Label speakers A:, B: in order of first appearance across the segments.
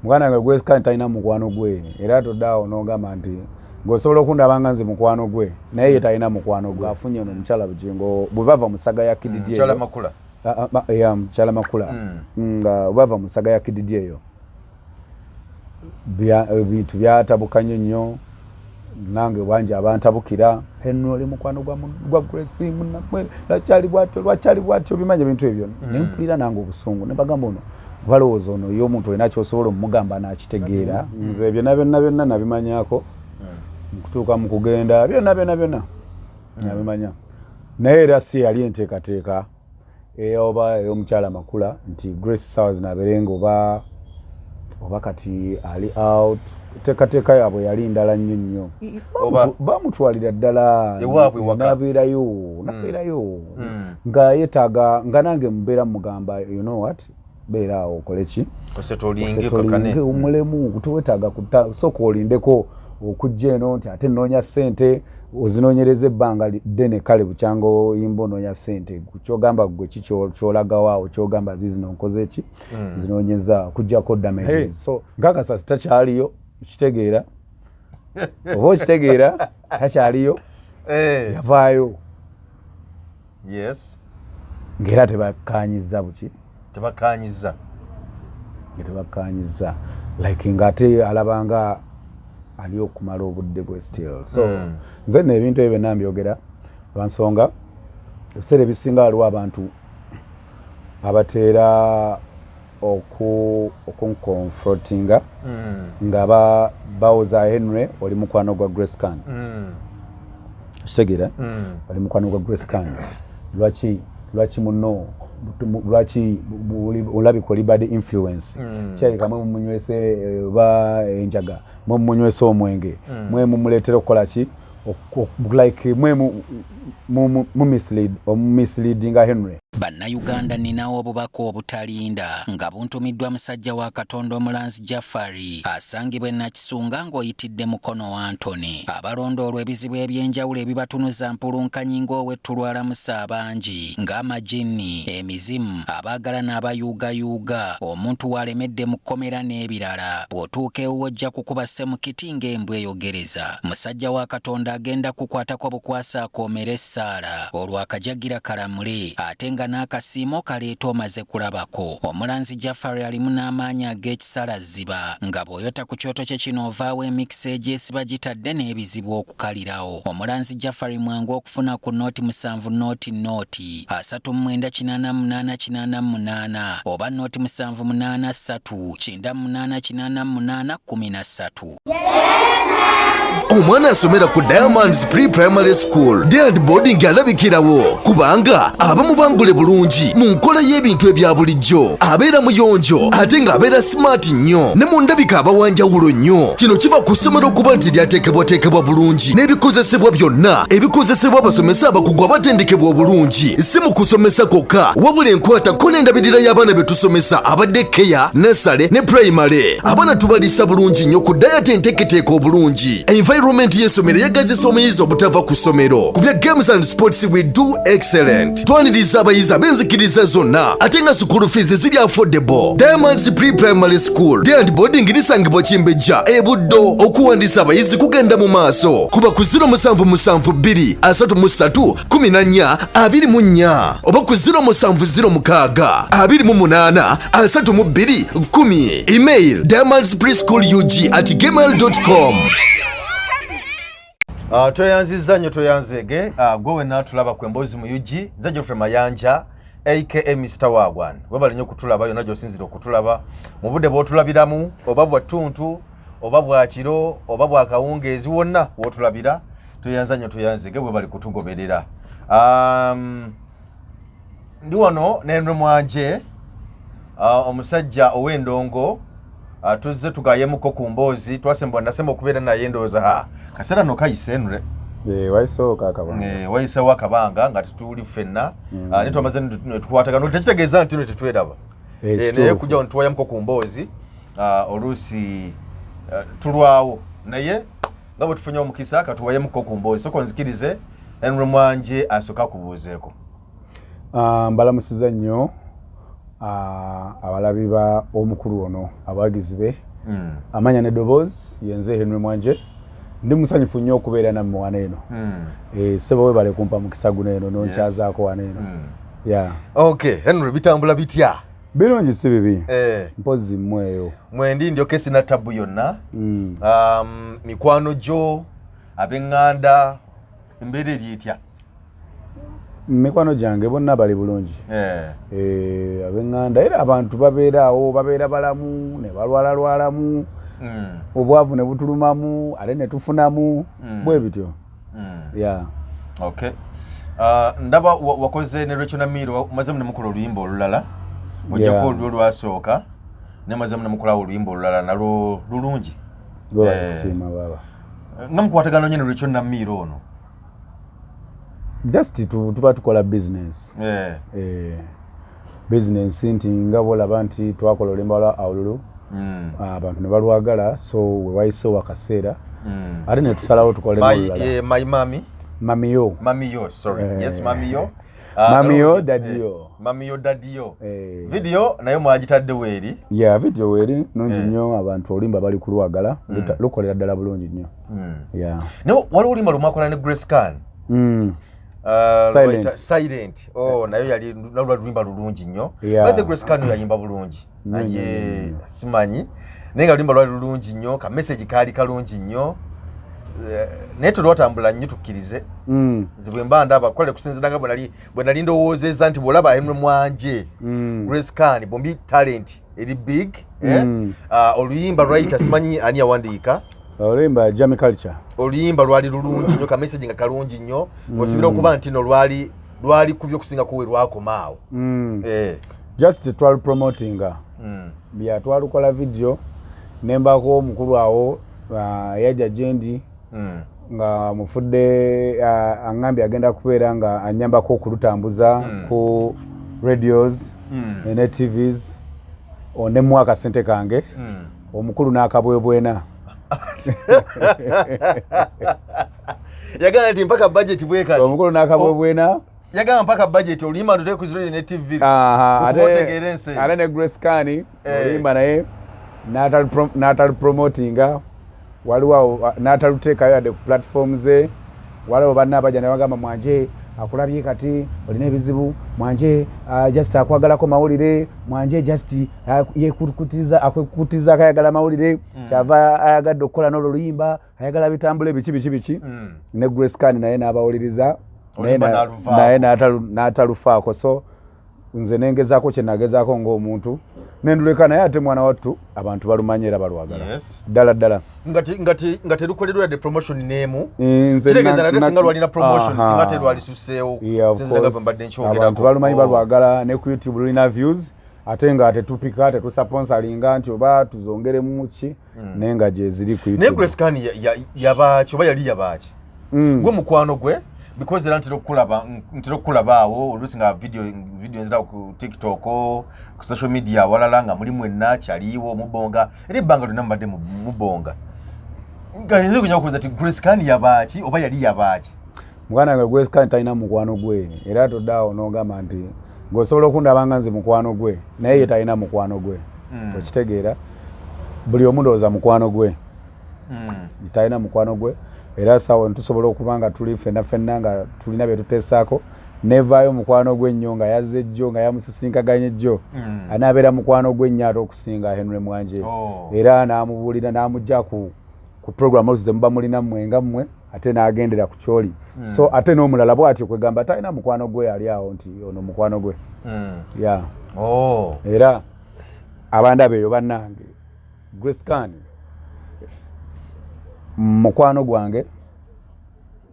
A: Mwana nga Grace kan talina mukwano gwe era toddawo n'ogamba nti ng'osobola okundabanga nze mukwano gwe naye ye talina mukwano gwe afunye ono omukyala Bugingo bwe bava mu saga ya Kididi eyo
B: Mukyala Makula
A: mukyala Makula nga bava mu saga ya Kididi eyo bintu byatabukanye nnyo nange wanje abantabukira henno oli mukwano gwa Grace munnamwe lwakyali bwatyo bimanye bintu ebyo nempulira nange obusungu ne bagamba ono balowooza ono yo omuntu olina kyosobola omugamba n'akitegeera nze byonna byonna nabimanyako nkutuuka mu kugenda byonna nabimanya naye era si yali enteekateeka oba ey'omukyala Makula nti Grace sawa zinaberenga oba kati ali out teekateeka yaabwe yali ndala nnyo bamutwalira ddala nabeerayo nga yeetaaga nga nange mubeera mugamba you know what beera awo okole ki
B: osetolinge
A: omulemu tuwetaaga sooka olindeko okujja eno nti ate nnoonya ssente ozinoonyereza ebbanga ddene kale bukyanga oyimba onoonya ssente kyogamba gwe ki kyolagawaawo kyogamba zizino nkoze ki zinoonyeza kujjako damages so nkakasa takyaliyo kitegeera oba okitegeera takyaliyo yavaayo ng'era tebakkaanyiza buki tebakkaanyiza like ng'ate alabanga ali okumala obudde bwe still so nze nno ebintu ebyo byonna mbyogera lwansonga ebiseera ebisinga waliwo abantu abateera okunconfrontinga nga bawoza Henry oli mukwano gwa Grace Kan kitegeera oli mukwano gwa Grace Kan lwaki muno lwaki olabika oli bad influence kyaleka mwe mumunywese ba enjaga mwe mumunywese omwenge mwe mumuleetera okukola ki like mwe misleadinga Henry.
C: Bannayuganda ninawo obubaka obutalinda nga buntumiddwa musajja wa Katonda Omulanzi Jafari asangibwa Nakisunga ng'oyitidde mukono wa Antony. Abalondoolwa ebizibu ebyenjawulo ebibatunuza mpulunkanyi ng'owetulwalamusa abangi ng'amajini, emizimu, abaagala n'abayuugayuuga, omuntu walemedde mu kkomera n'ebirala. Bw'otuuka ewo ojja kukuba ssemukiti ng'embwa eyogereza. Musajja wa Katonda agenda kukwatako bukwasa akoomera essaala olwo akajagira kalamule ate nga n'akasiimo kaleeta omaze kulabako. Omulanzi Jafari alimu n'amaanyi ag'ekisalaziba nga bw'oyota ku kyoto kye kino ovaawo emikisa egyesiba gitadde n'ebizibu okukalirawo. Omulanzi Jafari mwangu okufuna ku nooti 7 nooti 39888 oba nooti 783988813.
D: Omwana asomera ku Diamonds Pre-Primary School Day and Boarding alabikirawo kubanga abamu bangule bulungi mu nkola y'ebintu ebya bulijjo abeera muyonjo ate ng'abeera smart nnyo ne mu ndabika abawanjawulo nnyo. Kino kiva ku ssomero okuba nti lyateekebwateekebwa bulungi n'ebikozesebwa byonna ebikozesebwa abasomesa abakugu abatendekebwa obulungi. Si mu kusomesa kokka wabula enkwatako n'endabirira y'abaana be tusomesa abadde keya nursery ne primary. Abaana tubalisa bulungi nnyo ku diet enteeketeeka obulungi. Environment y'essomero yagazisa omuyizi obutava ku ssomero. Ku bya games and sports we do excellent. Twaniriza abayizi ab'enzikiriza zonna ate nga school fees ziri affordable. Diamonds Pre-Primary School Day and Boarding lisangibwa Kimbejja e Buddo. Okuwandiisa abayizi kugenda mu maaso kuba ku 0772 oba ku 0706283210. Email diamondspreschoolug@gmail.com.
B: Toyanziza nnyo toyanzege gwe wenna tulaba ku emboozi mu UG nze Geoffrey Mayanja aka Mr. Wagwan webali nnyo kutulaba yonna gy'osinzira okutulaba mu budde bw'otulabiramu oba bwa ttuntu oba bwa kiro oba bwa kawungeezi wonna w'otulabira toyanza nnyo toyanzege bwe bali kutugoberera. Ndi wano n'Henry Mwanje omusajja ow'endongo tuzze tugayemuko ku mboozi twasembwa nasema okubeera naye ndowooza kaseera no kayise Henry wayisewo akabanga nga tetuli ffenna ne twamaze ne tukwatagana tekitegeeza nti tetweraba naye kujja ntuwayamuko ku mboozi oluusi tulwawo naye nga bwe tufunye omukisa katuwayemuko ku mboozi soko nzikirize Henry Mwanje asooka kubuuzeeko.
A: Mbalamusiza nnyo abalabi ba omukulu ono abagizi be amanya n'eddoboozi yenze Henry Mwanje ndi musanyufu nnyo okubeera nammwe wano eno ssebo webale kumpa mukisa guno eno nonkyazaako wano eno
B: okay Henry bitambula bitya
A: birungi si bibi mpozi mmweyo
B: mwendi ndyoke sina tabu yonna mikwano gyo ab'eŋŋanda embeera eri etya
A: mikwano gyange bonna bali bulungi ab'eŋŋanda era abantu babeeraawo babeera balamu ne balwalalwalamu obwavu ne butulumamu ate ne tufunamu bwe bityo
B: okay ndaba wakoze ne Rachel Namiro mazemu ne mukola oluyimba olulala mujjako olwo lwasooka ne mazemu ne mukola oluyimba olulala nalwo lulungi
A: sima baba
B: nga mukwatagana nnyo ne Rachel Namiro ono
A: just tuba tukola business business nti nga bolaba nti twakola oluyimba lwa awululu abantu ne balwagala so we wayiseewo akaseera ate ne tusalawo tukole
B: Mamiyo, sorry. Yes, Mamiyo.
A: Mamiyo Daddio.
B: Video nayo mwagitadde weeri.
A: Video weeri nungi nnyo abantu olimba bali kulwagala lukolera ddala bulungi nnyo.
B: No, waliwo olimba lumwakola ne Grace Khan. Silent. Nayo yali nalwa lulimba lulungi nnyo. But Grace Khan yayimba bulungi. Naye simanyi. Naye nga lulimba lwali lulungi nnyo, ka message kaali kalungi nnyo. Naye tulwatambula nnyo tukkirize nzibwe mba ndaba kole kusinzira nga bwe nali ndowoozezza nti bw'olaba Henry Mwanje Grace Khan bombi talent eri big oluyimba lwayita simanyi ani yawandiika
A: oluyimba Jamie Culture
B: oluyimba lwali lulungi nnyo ka message nga kalungi nnyo ng'osuubira okuba nti no lwali kubyo okusinga we lwakomaawo
A: just twali promotinga twalukola video nembako omukulu awo yajja gyendi nga mufudde angambye agenda kubeera nga anyambako okulutambuza ku radios ne TVs onemu akasente kange omukulu n'akabwebwena
B: yagamba nti mpaka budget bwekati
A: omukulu n'akabwebwena
B: yagamba mpaka budget oluyimba ndute kuziredi ne TV
A: okubotegeera ensi ate ne Grace Khan oluyimba naye n'atali promotinga waliwo n'ataluteekayo yadde ku platforms ze waliwo banna abajja ne bagamba Mwanje akulabye kati olina ebizibu Mwanje just akwagalako mawulire Mwanje just akwekutiza akayagala mawulire kyava ayagadde okukola n'olwo luyimba ayagala bitambule biki ne Grace Khan naye n'abawuliriza naye n'atalufaako so nze nengezaako kye nagezaako ng'omuntu nenduleka naye ate mwana wattu abantu balumanye era balwagala ddala
B: nga terukolerwa yadde promotion n'emu kitegeeza nate singa lwalina promotion singa te lwalisuseewo sinziraga mbadde nkyogerako
A: abantu balumanyi balwagala ne ku YouTube lulina views ate nga tetupika tetusponsoringa nti oba tuzongeremu ki naye nga gye ziri ku YouTube
B: naye Grace Khan yabaaki oba yali yabaaki gwe mukwano gwe because era ntera okukulaba awo oluusi nga video nzira ku TikTok ku social media walala nga mulimu enna kyaliwo mubonga era ebbanga lyonna mubadde mubonga nga nze kunya okubuuza ti Grace Khan yabaaki oba yali yabaaki
A: mwana wange Grace Khan talina mukwano gwe era toddaawo n'ogamba nti ng'osobola okundaba nga nze mukwano gwe naye ye talina mukwano gwe okitegeera buli omu ndowooza mukwano gwe talina mukwano gwe era sawa ntusobola okuba nga tuli ffenna nga tulina bye tuteesaako nevaayo mukwano gwe nnyo nga yazze jjo nga yamusisinkaganye jjo anaabeera mukwano gwe nnyo ate okusinga Henry Mwanje era n'amubuulira n'amugja ku program oluze muba mulina mmwe nga mmwe ate n'agendera ku kyoli so ate n'omulala bw'atyo kwegamba talina mukwano gwe ali awo nti ono mukwano gwe era abandaba eyo bannange Grace Khan mukwano gwange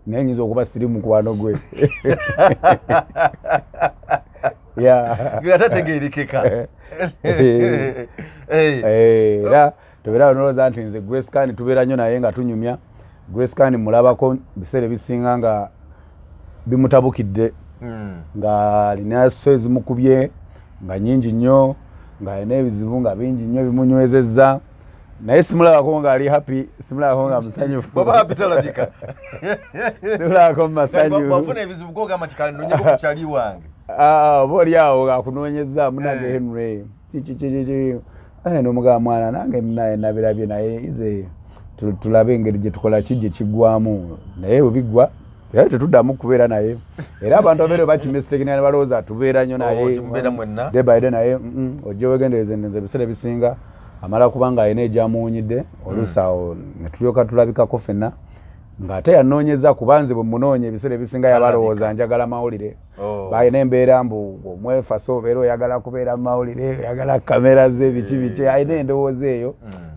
A: naye nyinza okuba siri mukwano gwe
B: nga tategeerekeka
A: era tobeera nolowooza nti nze Grace Khan tubeera nnyo naye nga tunyumya Grace Khan mulabako biseera ebisinga nga bimutabukidde nga alina so ezimukubye nga nnyingi nnyo ng'alina ebizibu nga bingi nnyo bimunywezezza naye simulabako ng'ali happy simulabako nga musanyufu
B: bw'aba happy talabika
A: simulabako mumasanyufu
B: bw'afuna ebizibu gogamba nti kanonyeko ku kyali wange
A: oba oli awo ng'akunoonyezza munange Henry n'omugamba mwana nange naye nabirabye naye ize tulabe engeri gye tukola kijje kiggwamu naye bwebigwa era tetuddamu kubeera naye era abantu abeere bakimistake ne balowooza tubeera nnyo naye day by day naye ojja wegendereze nze ebiseera ebisinga amala kubanga alina egyamuwunyidde oluusi awo ne tulyoka tulabikako ffenna ng'ate yanoonyeza kubanze bwe munoonya ebiseera ebisinga yabalowooza njagala mawulire balina embeera mbu omwefasa obeera oyagala kubeera mu mawulire oyagala kamera ze biki alina endowooza eyo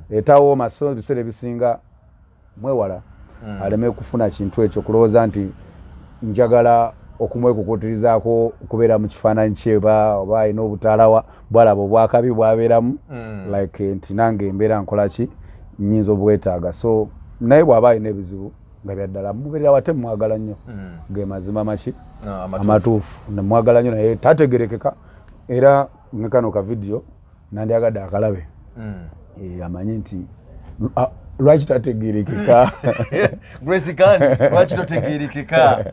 A: etawooma so ebiseera ebisinga mwewala aleme kufuna kintu ekyo kulowooza nti njagala okumwekukutirizaako okubeera mu kifaananyi kyeba oba alina obutaalawa bwalaba obwakabi bwabeeramu like nti nange embeera nkolaki nnyinza obwetaaga so naye bw'aba alina ebizibu nga byaddala mubeerera wate mwagala nnyo ge mazima maki amatuufu nemwagala nnyo naye tategerekeka era ne kano ka vidiyo nandyagadde akalabe amanyi nti lwaki tategerekeka
B: Grace kandi lwaki tategerekeka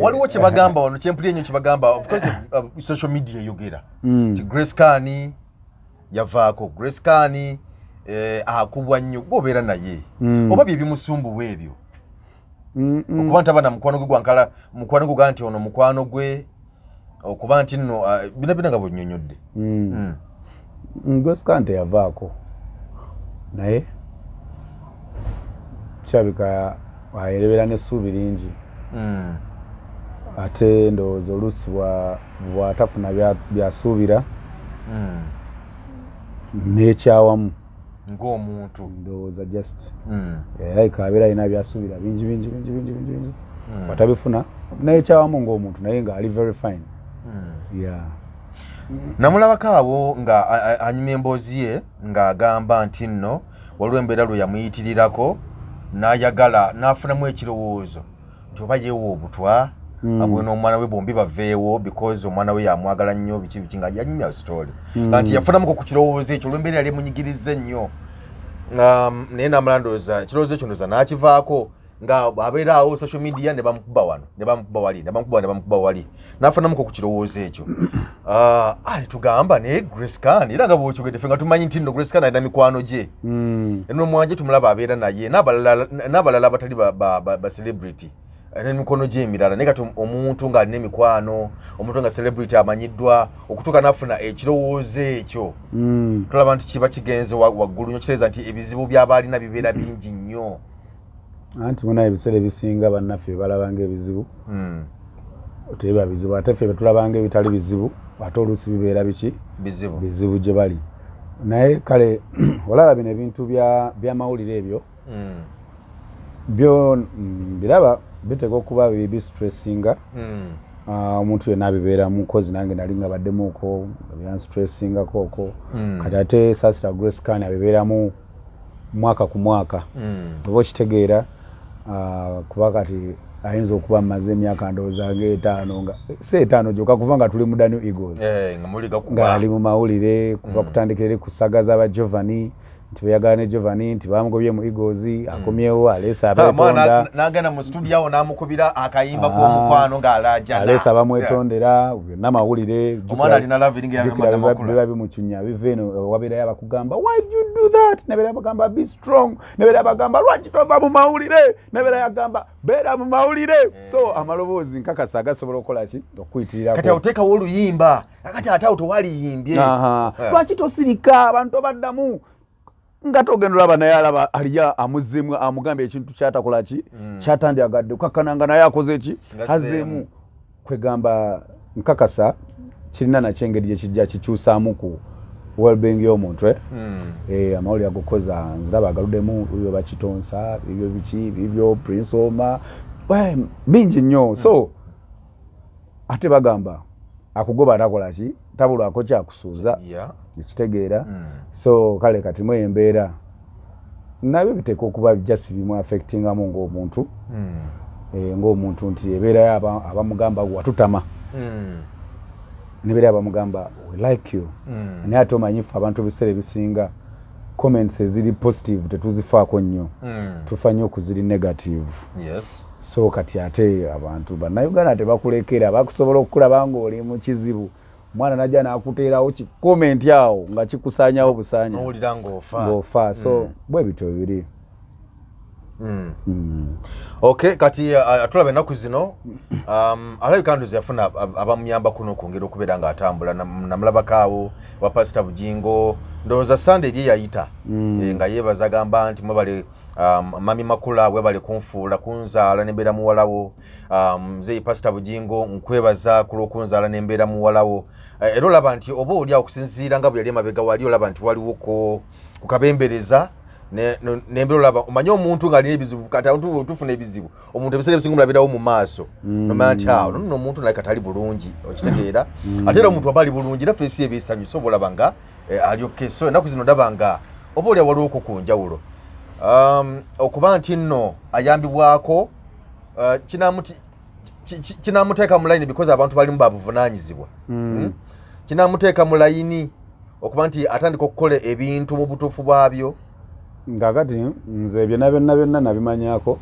B: waliwo kye bagamba wano kyempulira ennyo kye bagamba of course social media eyogera nti Grace Kani yavaako Grace Kani akubwa nnyo gwobeera naye oba bye bimusumbuwa ebyo okuba nti abana mukwano gwe gwankala mukwano gwe ganti ono mukwano gwe okuba nti nno bina nga bwennyonnyodde
A: Grace Kani teyavaako naye kirabika ayerebera n'essuubi lingi ate ndowooza oluusi bw'atafuna byasuubira n'ekyawamu
B: ng'omuntu
A: ndowooza just alika abeera alina byasuubira bingi watabifuna n'ekyawamu ng'omuntu naye nga ali very fine
B: namulabako awo nga anyuma emboozi ye ng'agamba nti nno waliwo embeera lwe yamuyitirirako n'ayagala n'afunamu ekirowoozo nti oba yeewa obutwa abwe n'omwana we bombi baveewo because omwana we yamwagala nnyo biki nga yanyumya story nti yafunamuko ku kirowoozo ekyo olw'embeera yali emunyigirizza ennyo naye n'amala ndowooza ekirowoozo ekyo ndowooza n'akivaako nga abeera awo social media ne bamukuba wano ne bamukuba wali n'afunamuko ku kirowoozo ekyo tugamba naye Grace Kani era nga bw'okyogedde ffe nga tumanyi nti nno Grace Kani alina mikwano gye eno Mwanje tumulaba abeera naye n'abalala abatali ba celebrity n'emikono gye emirala naye kati omuntu ng'alina emikwano omuntu nga celebrity amanyiddwa okutuuka n'afuna ekirowoozo ekyo tulaba nti kiba kigenze waggulu nnyo kitegeeza nti ebizibu by'aba alina bibeera bingi nnyo
A: anti muna ebiseera ebisinga bannaffe balabanga ebizibu teba bizibu ate ffe betulabanga ebitali bizibu ate oluusi bibeera biki bizibu gye bali naye kale olaba bino ebintu by'amawulire ebyo byo biraba biteka okuba bistressinga omuntu yenna abibeeramu kozi nange nali nga baddemuuko byanstressingako oko kati ate saasira Grace Kani abibeeramu mwaka ku mwaka oba okitegeera kuba kati ayinza okuba mmaze emyaka ndowooza ng'etaano nga si etaano gyokka kuva nga tuli mu Daniel Eagles nga ali mu mawulire kuva kutandikira eri ku ssaga z'aba Giovanni nti beyagala ne Giovanni nti bamugobye mu Eagles akomyewo aleesa abeetonda
B: n'agenda mu studio awo n'amukubira akayimba k'omukwano ng'alaajana
A: aleesa bamwetondera byonna mawulire
B: omwana alina laviringi
A: biba bimucunya biva eno wabeerayo abakugamba why did you do that nebeera bagamba be strong nebeera bagamba lwaki tova mu mawulire nebeera yagamba beera mu mawulire so amaloboozi nkakasa agasobola okukola ki okuyitirirako
B: kati awuteekawo oluyimba kati ate awo tewaliyimbye
A: lwaki tosirika abantu obaddamu nga togenda olaba naye alaba aliya amuzeemu amugambye ekintu kyatakola ki kyatandyagadde okakkananga naye akoze ki azeemu kwegamba nkakasa kirina nakyo engeri gyekijja kikyusaamu ku wellbeing y'omuntu amawulire agokoza nziraba agaluddemu ebyo bakitonsa ebyo biki bibyo Prince Oma bingi nnyo so ate bagamba akugoba atakola ki tabulwako kyakusuuza ekitegeera so kale kati mwe embeera nabyo biteeka okuba just bimu affectingamu ng'omuntu nti ebeerayo abamugamba watutama nebeerayo abamugamba we like you naye ate omanyifu abantu ebiseera ebisinga comments eziri positive tetuzifaako nnyo tufa nnyo okuziri negative so kati ate abantu bannayuganda tebakulekera bakusobola okukulaba ng'oli mu kizibu mwana najja nakuteerawo ki comment awo nga kikusaanyawo busanya
B: nowulira ng'ofa
A: so bwe bityo bibiri.
B: Okay, kati atulaba ennaku zino alabika ndozi yafuna abamuyamba kuno okwongera okubeera ng'atambula namulabako abo wa Pastor Bugingo ndowooza Sunday eri yayita nga yeebaza agamba nti mwebale mami Makula webale kunfuula kunzaala nembeera muwalawo mzeeyi Pastor Bugingo nkwebaza ku lw'okunzaala nembeera muwalawo era olaba nti oba oli awo okusinziira nga bwe yali emabega wali olaba nti waliwo kukabembereza nembeera olaba omanye omuntu ng'alina ebizibu kati abantu tufuna ebizibu omuntu ebiseera ebisinga mulabirawo mu maaso nomanya nti awo nno omuntu naye katali bulungi okitegeera ate era omuntu aba ali bulungi era feesi ebyesanyusa oba olaba nga alyokke so ennaku zino ndaba nga oba oli awaliwo ku njawulo okuba nti nno ayambibwako kinamuteeka mu layini because abantu balimu babuvunaanyizibwa kinamuteeka mu layini okuba nti atandika okukola ebintu mu butuufu bwabyo
A: ngakati nze byonna nabimanyako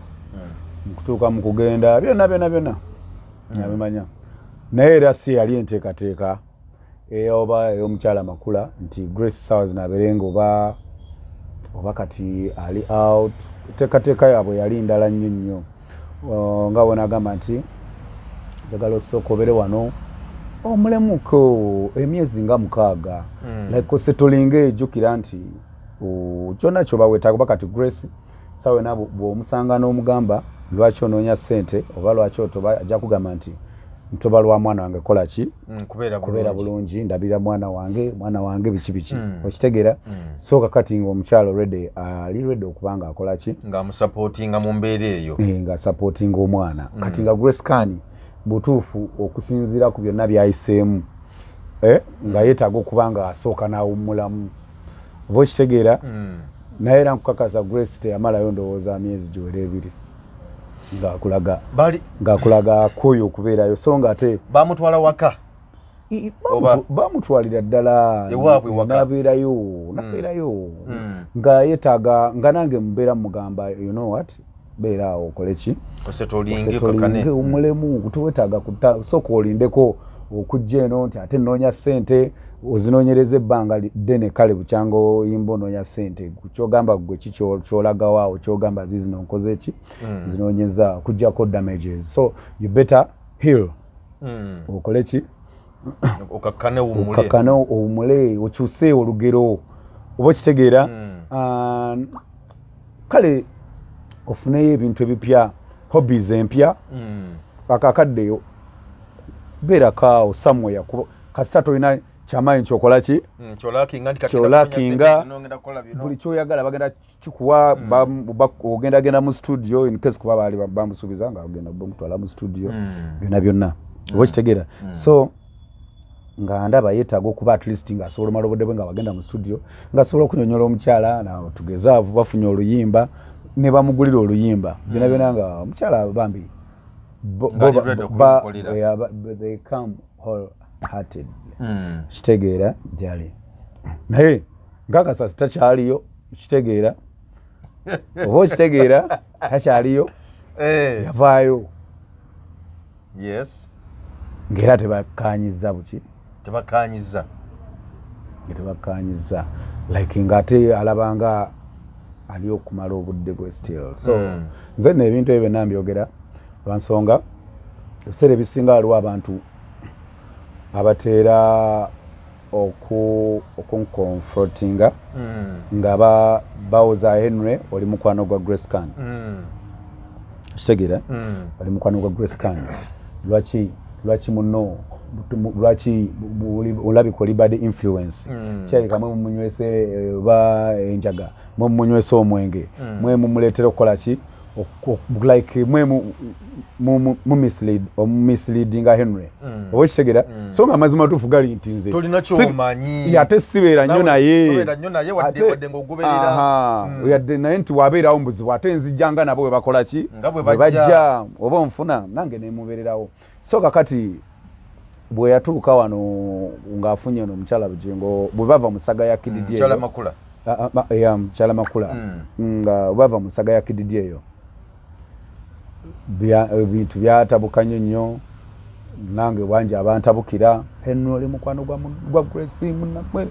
A: nkutuuka mu kugenda byonna nabimanya naye era si yali enteekateeka oba ey'omukyala Makula nti Grace Sowers naberenga oba kati ali out teekateeka yaabwe yali ndala nnyo nga wonagamba nti njagala osooka obeere wano omulemuko emyezi nga 6 like osetulinga ejjukira nti kyonna kyoba weetaaga oba kati Grace sawe nabo bw'omusanga n'omugamba lwaki onoonya ssente oba lwaki otoba ajja kugamba nti ntoba lwa mwana wange kola ki kubeera bulungi ndabira mwana wange biki okitegeera so kakati ng'omukyalo ali ready okuba nga akola ki
B: ng'amusapootinga mu mbeera eyo
A: nga supportinga omwana kati nga Grace Kani butuufu okusinziira ku byonna byayiseemu nga yeetaaga okuba nga asooka n'awummulamu oba okitegeera naye era nkukakasa Grace teyamalayo ndowooza myezi giwera 2 ng'akulaga akooye okubeerayo so nga ate
B: bamutwala waka
A: bamutwalira ddala nabeerayo nga yeetaaga nga nange mubeera mugamba you know what beera awo okole ki
B: osetolinge
A: omulemu tuwetaaga sooka olindeko okujja eno nti ate nnoonya ssente ozinoonyereza ebbanga ddene kale bukyanga oyimba onoonya ssente kyogamba gwe ki kyolagawo awo kyogamba zizino nkoze ki zinoonyeza okujjako damages so you better heal okole ki okakkane owumule okyuse olugero oba okitegeera kale ofuneyo ebintu ebipya hobbies empya akakaddeyo beerako somewhere kasita tolina kyamaanyi kyokola ki kyolakinga buli kyoyagala bagenda kikuwa ogendagenda mu studio in case kuba baali bamusuubiza nga ogenda bamutwala mu studio byonna oba kitegeera so nga ndaba yeetaaga okuba at least ng'asobola omalobodde bwe nga bagenda mu studio ng'asobola okunyonyola omukyala tugezaavu bafunye oluyimba ne bamugulira oluyimba byonna nga omukyala bambi they come wholehearted kitegeera gyali naye ng'akasasi takyaliyo kitegeera oba okitegeera takyaliyo yavaayo ng'era tebakkaanyiza buki tebakkaanyiza like ng'ate alabanga ali okumala obudde bwe still so nze nno ebintu ebyo byonna mbyogera lwansonga ebiseera ebisinga waliwo abantu abateera okunconfrontinga nga bawoza Henry oli mukwano gwa Grace Khan kitegeera oli mukwano gwa Grace Khan lwaki muno lwaki olabika oli bad influence kyaleka mwe mumunywese oba enjaga mwe mumunywese omwenge mwe mumuleetera okukola ki like mwe misleadinga Henry oba kitegeera so nga amazima matuufu gali nti nze
B: tolina kyomanyi
A: ate sibeera nnyo naye yadde naye nti wabeerawo mbuzibu ate nzijjanga nabo bwe bakola ki bwe bajja oba onfuna nange nemubeererawo so kakati bwe yatuuka wano ng'afunye no omukyala Bugingo bwe bava mu saga ya Kididi eyo mukyala Makula nga bava mu saga ya Kididi eyo ebintu byatabuka nnyo nange wangi abantabukira Henry oli mukwano gwa Grace munnammwe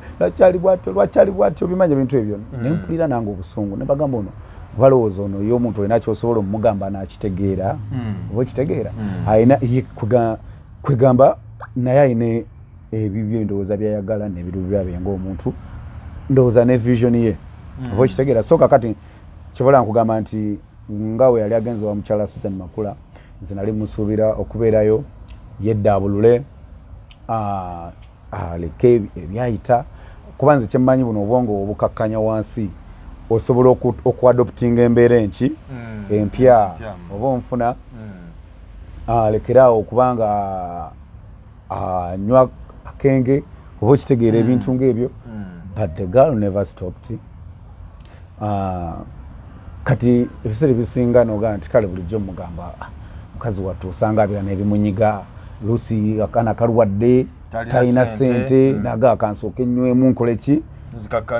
A: lwakyali bwatyo bimanya bintu ebyo ne mpulira nange obusungu ne bagamba ono balowooza ono ye omuntu olina kyosobola omugamba n'akitegeera oba okitegeera ayina kwegamba naye ayina ebibyo endowooza byayagala n'ebirubi byabe ng'omuntu ndowooza ne vision ye oba okitegeera so kakati kyobola nkugamba nti nga we yali agenze wa mukyala Susan Makula nze nali musuubira okubeerayo yeddaabulule aleke ebyayita kuba nze kyemmanyi buno obwongo obukakkanya wansi osobola okuadoptinga embeera enki empya oba onfuna lekeraawo okubanga anywa akenge oba okitegeera ebintu ng'ebyo but the girl never stopped kati ebiseera ebisinga nogaa nti kale bulijjo mugamba mukazi wattu osanga abira n'ebimunyiga lusi akana kalwadde talina sente naga akansooka enywemu nkole ki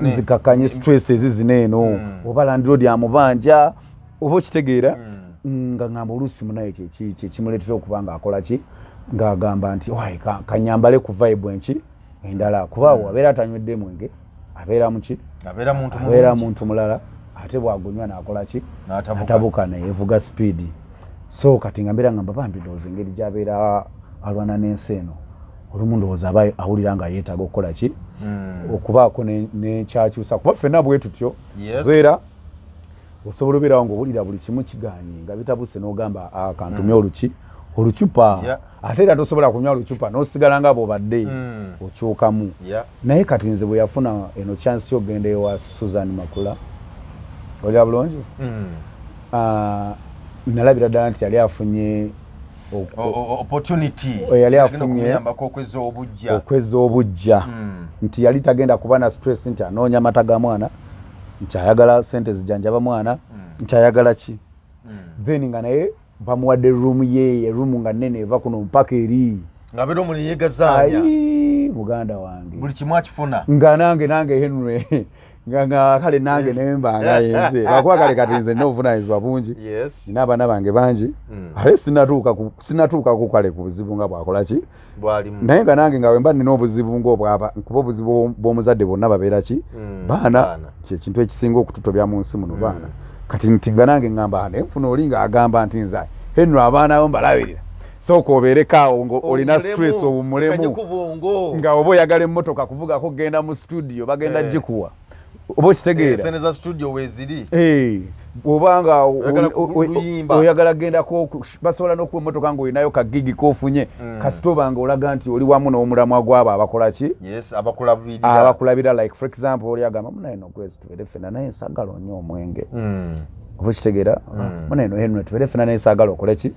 A: nzikakkanye stress ezizina eno oba landlord amubanja oba okitegeera nga ngamba oluusi munaye kyekimuleetera okuba nga akola ki ng'agamba nti kanyambale ku vibe enki endala kuba abeera atanywedde mwenge abeera muki abeera muntu mulala ate bwagunywa n'akola ki atabuka neyevuga speed so kati nga mbeera ngamba bambi ndowooza engeri gy'abeera alwana n'ensi eno olumu ndowooza aba awulira nga yeetaaga okukola ki okubaako nekyakyusa kuba ffenna bwe tutyo beera osobola obeerawo ng'owulira buli kimu kiganye nga bitabuse n'ogamba akantumye olucupa ate era tosobola kunywa olucupa n'osigala nga bw'obadde okyukamu naye kati nze bwe yafuna eno chance y'ogenda ewa Susan Makula olya bulungi nalabira ddala nti yali afunye
B: opportunity
A: yali afunye okwezza obujja nti yali tagenda kuba na stress nti anoonya mata ga mwana nti ayagala sente zijanjaba mwana nti ayagala ki then nga naye bamuwadde room ye room nga nene eva kuno mpaka eri
B: nga beera omuntu yeegazaanya
A: muganda wange
B: buli kimu akifuna
A: nga nange Henry nga kale nange nemba nga yenze lwakuba kale kati nze n'obuvunaanyizibwa bungi nina abaana bange bangi ate sinatuuka ku kale ku buzibu nga bwakola ki naye nga nange nga wemba nina obuzibu ng'obwaba kuba obuzibu bw'omuzadde bonna babeera ki baana kyekintu ekisinga okututobya mu nsi muno baana kati nti nga nange ngamba nenfuna oli ng'agamba nti nze Henry abaana bo mbalabirira sooka obeerekaawo olina stress obumulemu nga oba oyagala emmotoka kuvugako genda mu studio bagenda gikuwa oba okitegeera
B: sente za studio weeziri
A: obanga oyagala gendako basobola n'okuba emmotoka ng'olinayo kagigi k'ofunye kasita obanga olaga nti oli wamu n'omulamwa gw'abo abakola ki abakulabira like for example oli agamba munaeno Grace tubeere ffenna naye nsagala onywa omwenge oba okitegeera munaeno Henry tubeere ffenna naye saagala okole ki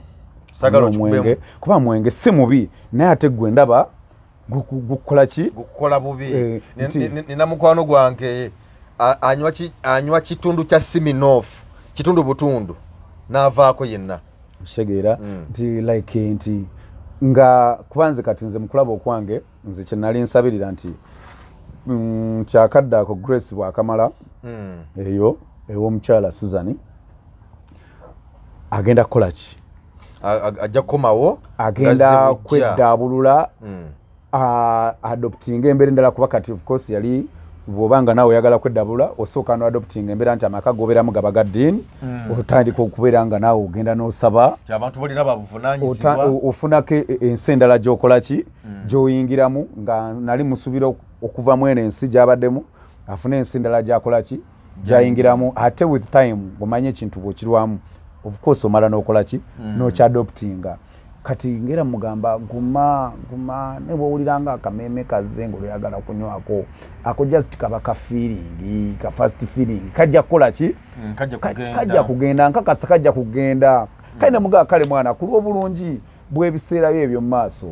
A: omwenge kuba mwenge si mubi naye ate gwe ndaba gukola ki
B: gukola bubi nina mukwano gwange anywa kitundu kya Siminoff kitundu butundu n'avaako yenna
A: kitegeera nti like nti nga kubanze kati nze mukulaba okwange nze kye nali nsabirira nti kyakadde ako Grace bw'akamala eyo ew'omukyala Susan agenda kukola ki
B: ajja kukomawo
A: agenda kweddaabulula adoptinga embeera endala kuba kati of course yali bw'obanga naawe oyagala kweddabula osooka no adoptinga embeera nti amaka g'obeeramu gaba ga ddiini otandika okubeera nga naawe ogenda n'osaba
B: abantu bolina babuvunaanyizibwa
A: ofunako ensi endala gy'okola ki gy'oyingiramu nga nali musuubira okuva mu eno ensi gy'abaddemu afune ensi endala gy'akola ki gy'ayingiramu ate with time omanye ekintu bw'okirwamu of course omala n'okola ki n'okyadoptinga kati ngera mugamba guma ne bw'owuliranga akameeme kazze ng'oyagala kunywako ako just kaba ka feeling ka first feeling kajja kukola ki kajja kugenda nkakasa kajja kugenda kale ne mugaa kale mwana kulwa obulungi bw'ebiseera byebyo mu maaso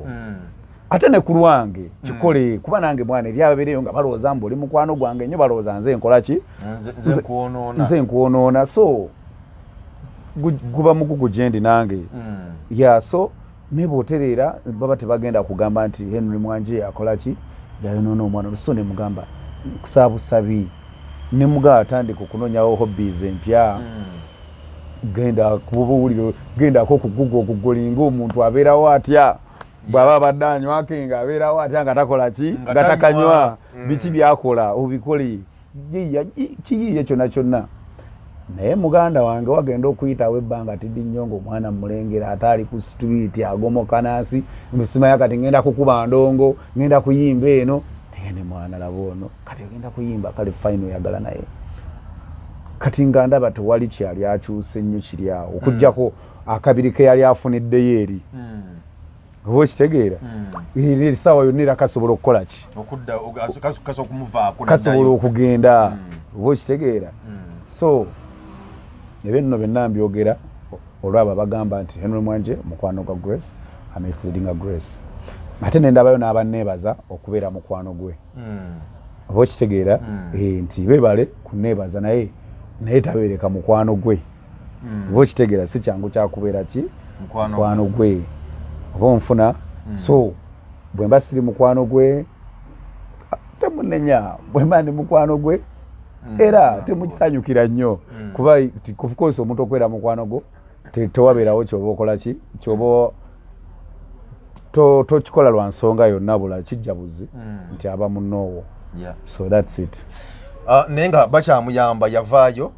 A: ate ne ku lwange kikole kuba nange mwana eri ababeereyo nga balowooza mbu oli mukwano gwange nnyo balowooza nze nkola ki nze nkwonoona so guba mugugu gyendi nange so ne bw'otereera baba tebagenda kugamba nti Henry Mwanje akola ki yayonoona omwana so ne mugamba kusaabusabi ne mugaa atandika okunoonyawo hobbies empya genda kuba owuliro gendako okuguga okugolinga omuntu abeerawo atya bwaba badanywa kinga abera watanga takola ki ngatakanywa biki byakola obikoli kiyiye kyonna naye muganda wange wagenda okuyitawo ebbanga tiddi nnyongo omwana mulengera atali ku street agomoka nasi musima yakati ngenda kukuba ndongo ngenda kuyimba eno ne mwana labono kati ogenda kuyimba kale fine oyagala naye kati nga ndaba tewali kyali akyuse nnyo kiri awo okujjako akabiri ke yali afuniddeyo eri oba okitegeera eri sawa yonna era kasobola okukola ki kasobola okugenda oba okitegeera so ebyo nno byonna mbyogera olwabo bagamba nti Henry Mwanje mukwano gwa Grace amesleadinga Grace ate nendabayo n'abanneebaza okubeera mukwano gwe oba okitegeera nti bebale kunneebaza naye tabeereka mukwano gwe oba okitegeera si kyangu kyakubeera ki mukwano gwe oba onfuna so bwe mba siri mukwano gwe temunenya bwe mba ndi mukwano gwe era temukisanyukira nnyo kuba of course omuntu okubeera mukwano gwo tewabeerawo kyoba okola ki kyoba tokikola lwa nsonga yonna bula kijja buzi nti aba munnoowo so that's it
B: naye nga bakyamuyamba yavaayo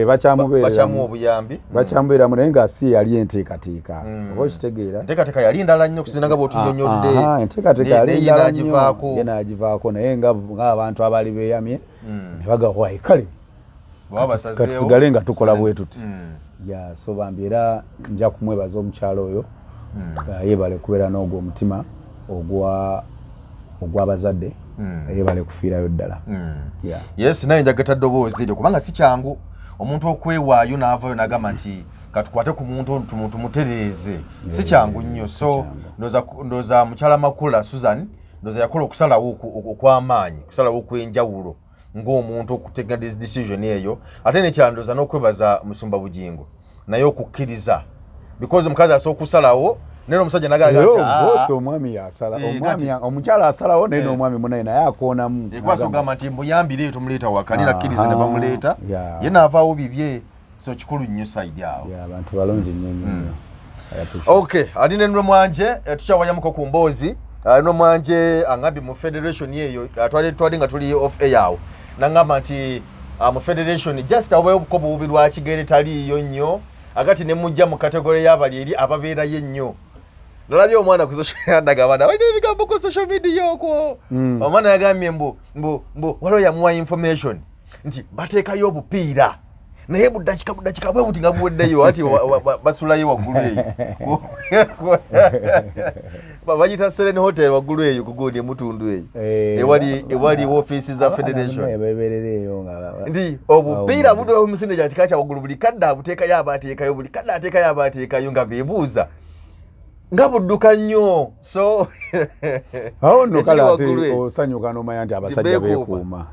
B: bakyamu obuyambi
A: bakyamubeeramu naye nga si yali enteekateeka oba okitegeera
B: enteekateeka yali ndala nnyo okusinga nga bw'otunyonnyodde
A: enteekateeka yali ndala nnyo ye n'agivaako naye ng'abantu abaali beeyamye ne bagawayi kale katusigale nga tukola bwe tuti so bambi era nja kumwebaza omukyalo oyo yebale kubeera n'ogwo omutima ogw'abazadde yebale kufiirayo ddala
B: yes naye njagata ddoboozi eryo kubanga si kyangu omuntu okwewaayo n'avaayo n'agamba nti katukwate ku muntu tumutereeze si kyangu nnyo so ndooza mukyala Makula Susan ndooza yakola okusalawo okw'amaanyi kusalawo okw'enjawulo ng'omuntu okutega decision eyo ate nekyandooza n'okwebaza Musumba Bugingo naye okukkiriza because omukazi asobola okusalawo naye omusajja nagala
A: omwami yasala omukyala asalawo naye n'omwami munaye naye akoonamu
B: ekwasa ogamba nti mbuyambire tumuleeta wakani nakkiriza ne bamuleeta ye naavaawo bibye so kikulu nnyo saidi awo
A: abantu balungi nnyo
B: okay ali ne Mwanje tukyawayamuko ku mboozi Mwanje angambye mu federation yeyo twali nga tuli off air awo nangamba nti mu federation just awayo obukobo bubi lwa kigere taliiyo nnyo agati ne mujja mu kategori y'abali eri ababeerayo ennyo nalabye omwana ku social media bana wali ebigambo ku social media okwo omwana yagambye mbu waliwo yamuwa information nti bateekayo obupiira naye buddakika bwe buti nga buweddeyo ati basulayo waggulu eyo bagita Serene Hotel waggulu eyo kugundi emutundu eyo ewali ofiisi za federation nti obupiira budde omusinde gya kika kya waggulu buli kadde abuteekayo abateekayo buli kadde ateekayo abateekayo nga beebuuza nga budduka nnyo so
A: awo nno kale ate osanyuka n'omanya nti abasajja beekuuma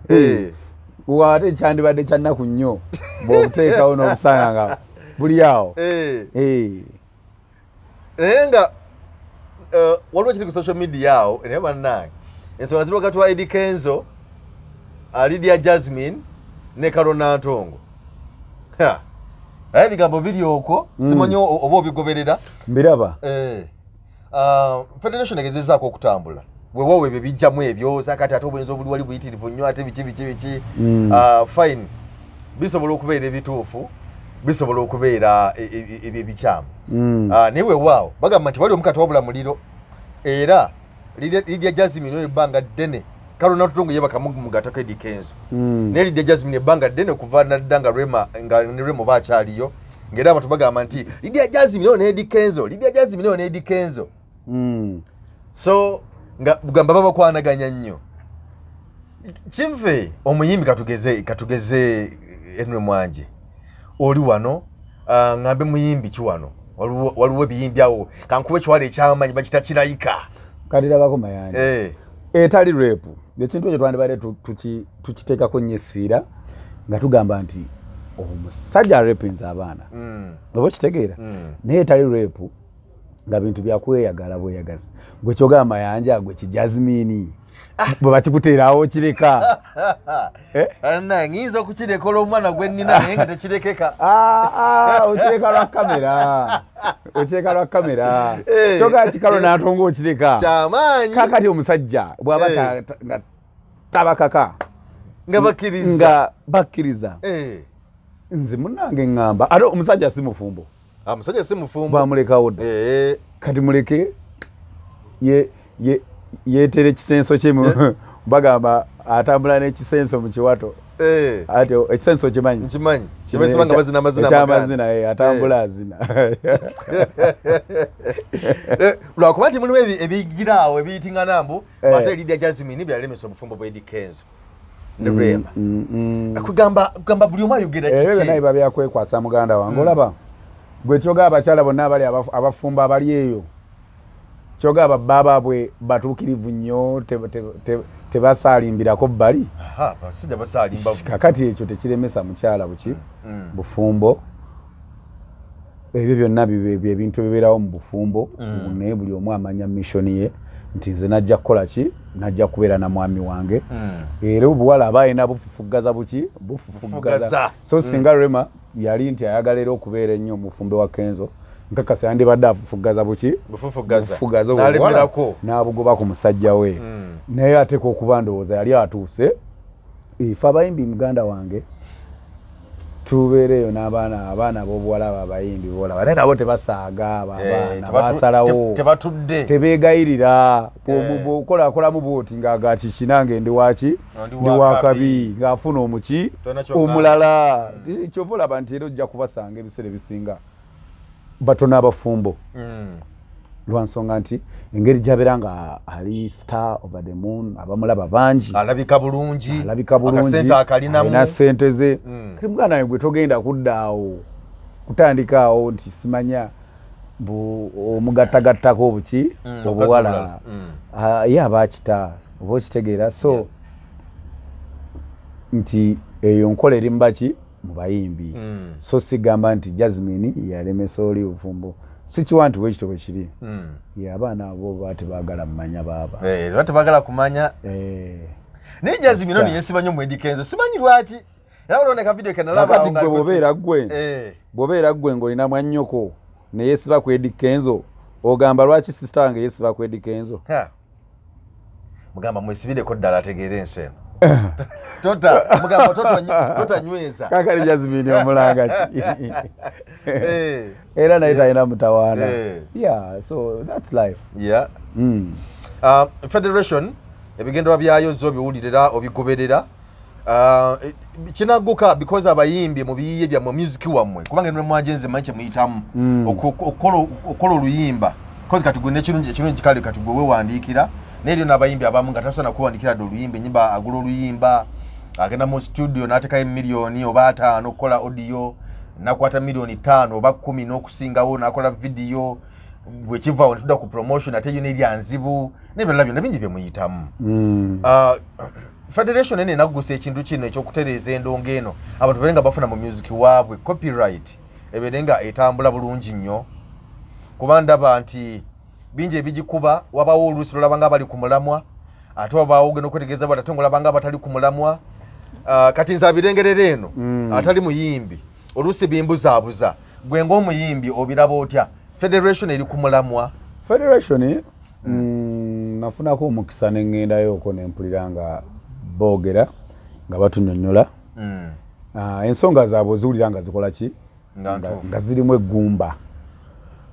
A: ate kyandibadde kya nnaku nnyo bw'obuteekawo n'obusanga nga buli awo
B: naye nga waliwo kiri ku social media awo naye bannange ensonga ziri wakati wa Eddie Kenzo Lydia Jasmine ne Karona Ntongo aye ebigambo biri okwo simanyi oba obigoberera
A: mbiraba
B: federation egezezaako okutambula wewowe ebyo bijjamu ebyo zakati ate obwenzi obuli wali buyitirivu nnyo ate biki fine bisobola okubeera ebituufu bisobola okubeera ebikyamu naye weewaawo bagamba nti wali omukati wabula muliro era Lydia Jasmine oyo ebbanga ddene Karona Ntongo ye bakamugatako Eddie Kenzo naye Lydia Jasmine ebbanga ddene okuva nadda nga Remo baakyaliyo ng'era abantu bagamba nti Lydia Jasmine oyo ne Eddie Kenzo Lydia Jasmine oyo ne Eddie Kenzo so nga bugamba babakwanaganya nnyo kive omuyimbi katugeze Henry Mwanje oli wano ngambe muyimbi kiwano waliwo ebiyimbi awo kankuba ekiwala ekyamanyi bakita kirayika
A: kalirabako mayanja etali repu ekintu ekyo twandibadde tukiteekako nnyo essiira nga tugamba nti omusajja arepinza abaana oba okitegeera naye etali repu nga bintu byakweyagala bweyagaza gwe kyogamba yanja gwe kijazmini bwe bakikuteerawo kireka
B: anna ngiza kukirekola omwana gwe nnina naye nga tekirekeka
A: okireka lwa kamera kyogaa kikalo n'atonga okireka
B: kyamaanyi
A: kakati omusajja bw'aba nga tabakaka
B: nga
A: bakkiriza nze munnange ŋŋamba ate omusajja si mufumbo
B: musajja si mufumbo
A: bwamulekawo dda kati muleke yeetere ekisenso kye bagamba atambula n'ekisenso mu kiwato ate ekisenso kimanyi
B: kimanyisibanga bazina
A: amazina atambula azina
B: lwakuba nti mulimu ebigiraawo ebiyitingana mbu ate Lydia Jasmine byalemesa obufumbo bw'Eddy Kenzo ne Rema kugamba buli omu ayogera kiki
A: naye babyakwekwaasa muganda wange olaba gwe kyoga abakyala bonna abali abafumbo abali eyo kyoga baba bwe batuukirivu nnyo tebasaalimbirako bbali
B: basajja basaalimba
A: kakati ekyo tekiremesa mukyala buki bufumbo ebyo byonna ebintu ebibeerawo mu bufumbo naye buli omu amanya missoni ye nti nze najja kukola ki najja kubeera na mwami wange era obuwala aba alina bufufuggaza buki bufufuggaza so singa Rema yali nti ayagala era okubeera ennyo omufumbe wa Kenzo nkakasa yandibadde afufuggaza buki bufufuggaza
B: n'alemerako
A: n'abugoba ku musajja we naye ateeka okuba ndowooza yali atuuse ife abayimbi muganda wange tubeereyo n'abaana b'obuwala abayimbi b'olaba ate nabo tebasaaga abaana basalawo tebeegayirira bw'okolakolamu bwoti ng'agaati kinange ndi waki ndi wakabi ng'afuna omuki omulala kyova olaba nti era ojja kubasanga ebiseera ebisinga batono abafumbo lwansonga nti engeri gy'abeera nga ali star over the moon abamulaba bangi
B: alabika bulungi akasente akalinamu
A: alina ssente ze kati muganda wange gwe togenda kuddaawo kutandikaawo nti simanya omugattagattako obuki obuwala ye aba akita oba okitegeera so nti eyo nkola eri mubaki mu bayimbi so sigamba nti Jasmine yalemesa oli obufumbo sikiwa nti wekito bwe kiri abaana abo batebaagala mumanya baaba
B: batebaagala kumanya naye Jasmine ono yesiba nnyo mu Eddy Kenzo simanyi lwaki era oloneka video kenalaba
A: nga bw'obeera ggwe ng'olina mwannyoko ne yesiba ku Eddy Kenzo ogamba lwaki sisita wange yesiba ku Eddy Kenzo
B: mugamba mwesibireko ddala ategeera ensi eno mugamba totanyweza
A: kakali Jasmine omulanga ki era naye talina mutawaana so that's life
B: Federation ebigendera byayo zo biwulirira obigoberera kinagguka because abayimbi mu biyiye bya mu music wammwe kubanga nwe Mwanje nze manche muyitamu okola oluyimba because kati gwe nekirungi kikale kati gwe wewandiikira neryo n'abayimbi abamu nga tasana kuwandikira oluyimba enyimba agula oluyimba agenda mu studio n'atekayo miliyoni oba 5 okukola audio nakwata miliyoni 5 oba 10 n'okusingawo n'akola video bwekivaawo netudda ku promotion ate yo neryanzibu n'ebirala byonna bingi byemuyitamu Federation ene nagusa ekintu kino ekyokutereeza endongo eno abantu babenga bafuna mu music waabwe copyright eberenga etambula bulungi nnyo kuba ndaba nti bingi ebigikuba wabawo oluusi lolabanga bali ku mulamwa ate wabawo ogenda okwetegeeza bati ate ngolabanga batali ku mulamwa kati nze abirengerera eno atali muyimbi oluusi bimbuzaabuza gwe ng'omuyimbi obiraba otya Federation eri ku mulamwa
A: Federation nafunako omukisa n'engendayo okwo nempulira nga boogera nga batunyonnyola ensonga zaabwe ziwulira nga zikola ki nga zirimu eggumba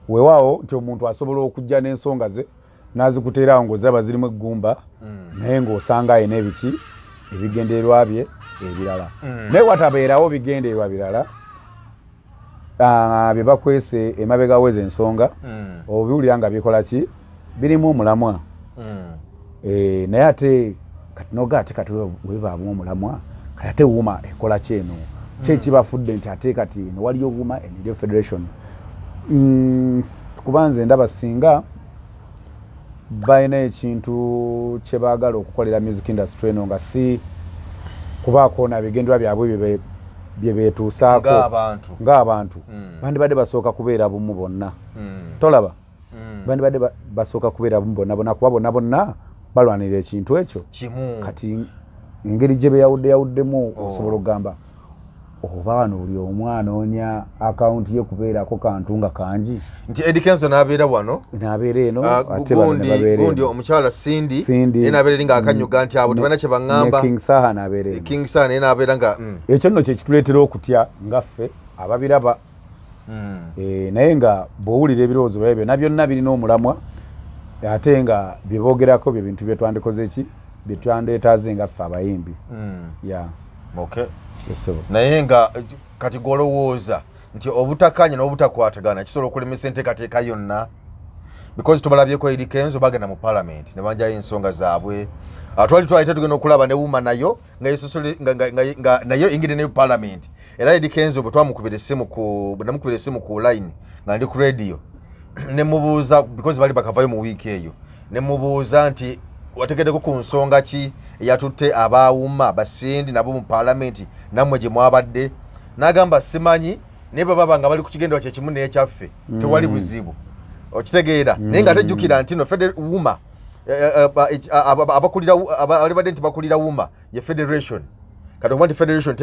A: weewaawo nti omuntu asobola okujja n'ensonga ze n'azikuteerawo ng'oziraba zirimu eggumba naye ng'osanga ayina ebiki ebigendererwa bye ebirala naye watabeerawo bigendererwa birala bye bakwese emabega weze ensonga obiwulira nga bikola ki birimu omulamwa naye ate kati noga ate kati webaamu omulamwa kati ate wuma ekola kyeno kyekibafudde nti ate kati newaliyo wuma eniryo Federation kubanze ndaba singa balina ekintu kye baagala okukolera music industry eno nga si kubaako na bigendera byabwe bye beetuusaako ng'abantu bandibadde basooka kubeera bumu bonna tolaba bandibadde basooka kubeera bonna kuba balwanira ekintu ekyo
B: kimu
A: kati engeri gye yawuddemu osobola okugamba oba wano buli omu anoonya akawunti ye kubeerako kantu nga kangi
B: nti Eddie Kenzo n'abeera wano
A: n'abeera eno ate gundi
B: omukyala Cindy naye n'abeera eri ng'akanyuga nti abo tebalina kye baŋŋamba
A: King Saha n'abeera eno
B: King Saha naye n'abeera nga
A: ekyo nno kye kituleetera okutya ngaffe ababiraba naye nga bw'owulira ebirowoozo bya byonna byonna birina omulamwa ate nga bye boogerako bye bintu bye twandikoze ki bye twandeetaaze ngaffe abayimbi
B: okay. naye nga kati golowooza nti obutakanya n'obutakwatagana kisobola okulemesa enteekateeka yonna because tubalabyeko Eddie Kenzo bagenda mu parliament ne banjayo ensonga zaabwe twali tugenda okulaba ne Wuma nayo nga nayo ingire ne parliament era Eddie Kenzo bwe twamukubira essimu ku line nga ndi ku radio ne mubuuza because bali bakavayo mu wiiki eyo ne mubuuza nti wategeddeko ku nsonga ki eyatutte abaawuma basindi nabo mu parliament nammwe gye mwabadde n'agamba simanyi naye baba nga bali ku kigendera kyekimu n'ekyaffe tewali buzibu okitegeera naye nga tejjukira nti no Wuma abalibadde nti bakulira Wuma ye federation kati okuba nti federation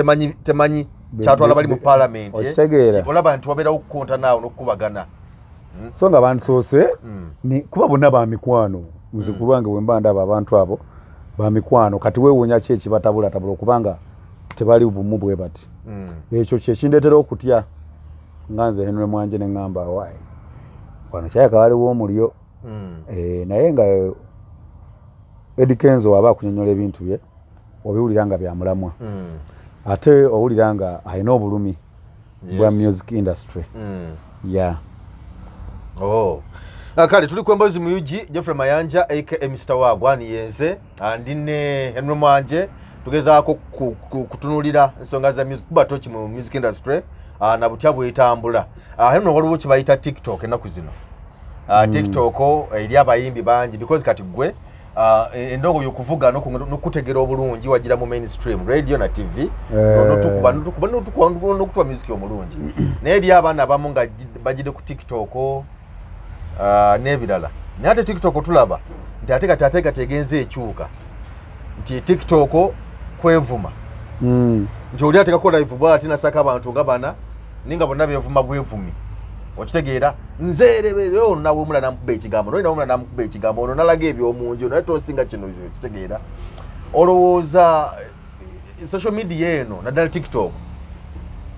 B: temanyi kyatwala bali mu parliament olaba nti wabeerawo okukonta naawe n'okukubagana
A: so nga bansoose kuba bonna ba mikwano nze ku lwange bwe mba ndaba abantu abo ba mikwano kati weewuunya ki ekibatabulatabula okubanga tebali bumu bwe bati ekyo kyekindeetera okutya nga nze Henry Mwanje ne ŋŋamba waayi wano kyayaka waliwo omulyo naye nga Eddie Kenzo waba akunyonnyola ebintu bye obiwulira nga byamulamwa ate owulira nga alina obulumi bwa music industry
B: kale tuli kwembozi mu UG Geoffrey Mayanja aka Mr. Wagwan yenze andi ne Henry Mwanje tugezaako kutunulira ensonga za music kuba toki mu music industry na butya bwetambula Henry waliwo kye bayita TikTok ennaku zino TikTok eri abayimbi bangi because kati gwe endongo y'okuvuga n'okutegera obulungi wagira mu mainstream radio na TV n'okutuba music omulungi naye eri abaana abamu nga bagide ku TikTok n'ebirala naye ate TikTok tulaba nti ate kati egenze ekyuka nti TikTok kwevuma nti oli atekako live bw'ati nasaka abantu nga bana ninga bonna beevuma bwevumi okitegeera nzeerebere ono nawe omulala namukuba ekigambo noli nawe omulala namukuba ekigambo ono nalaga ebyomunju naye tosinga kino okitegeera olowooza social media eno naddala TikTok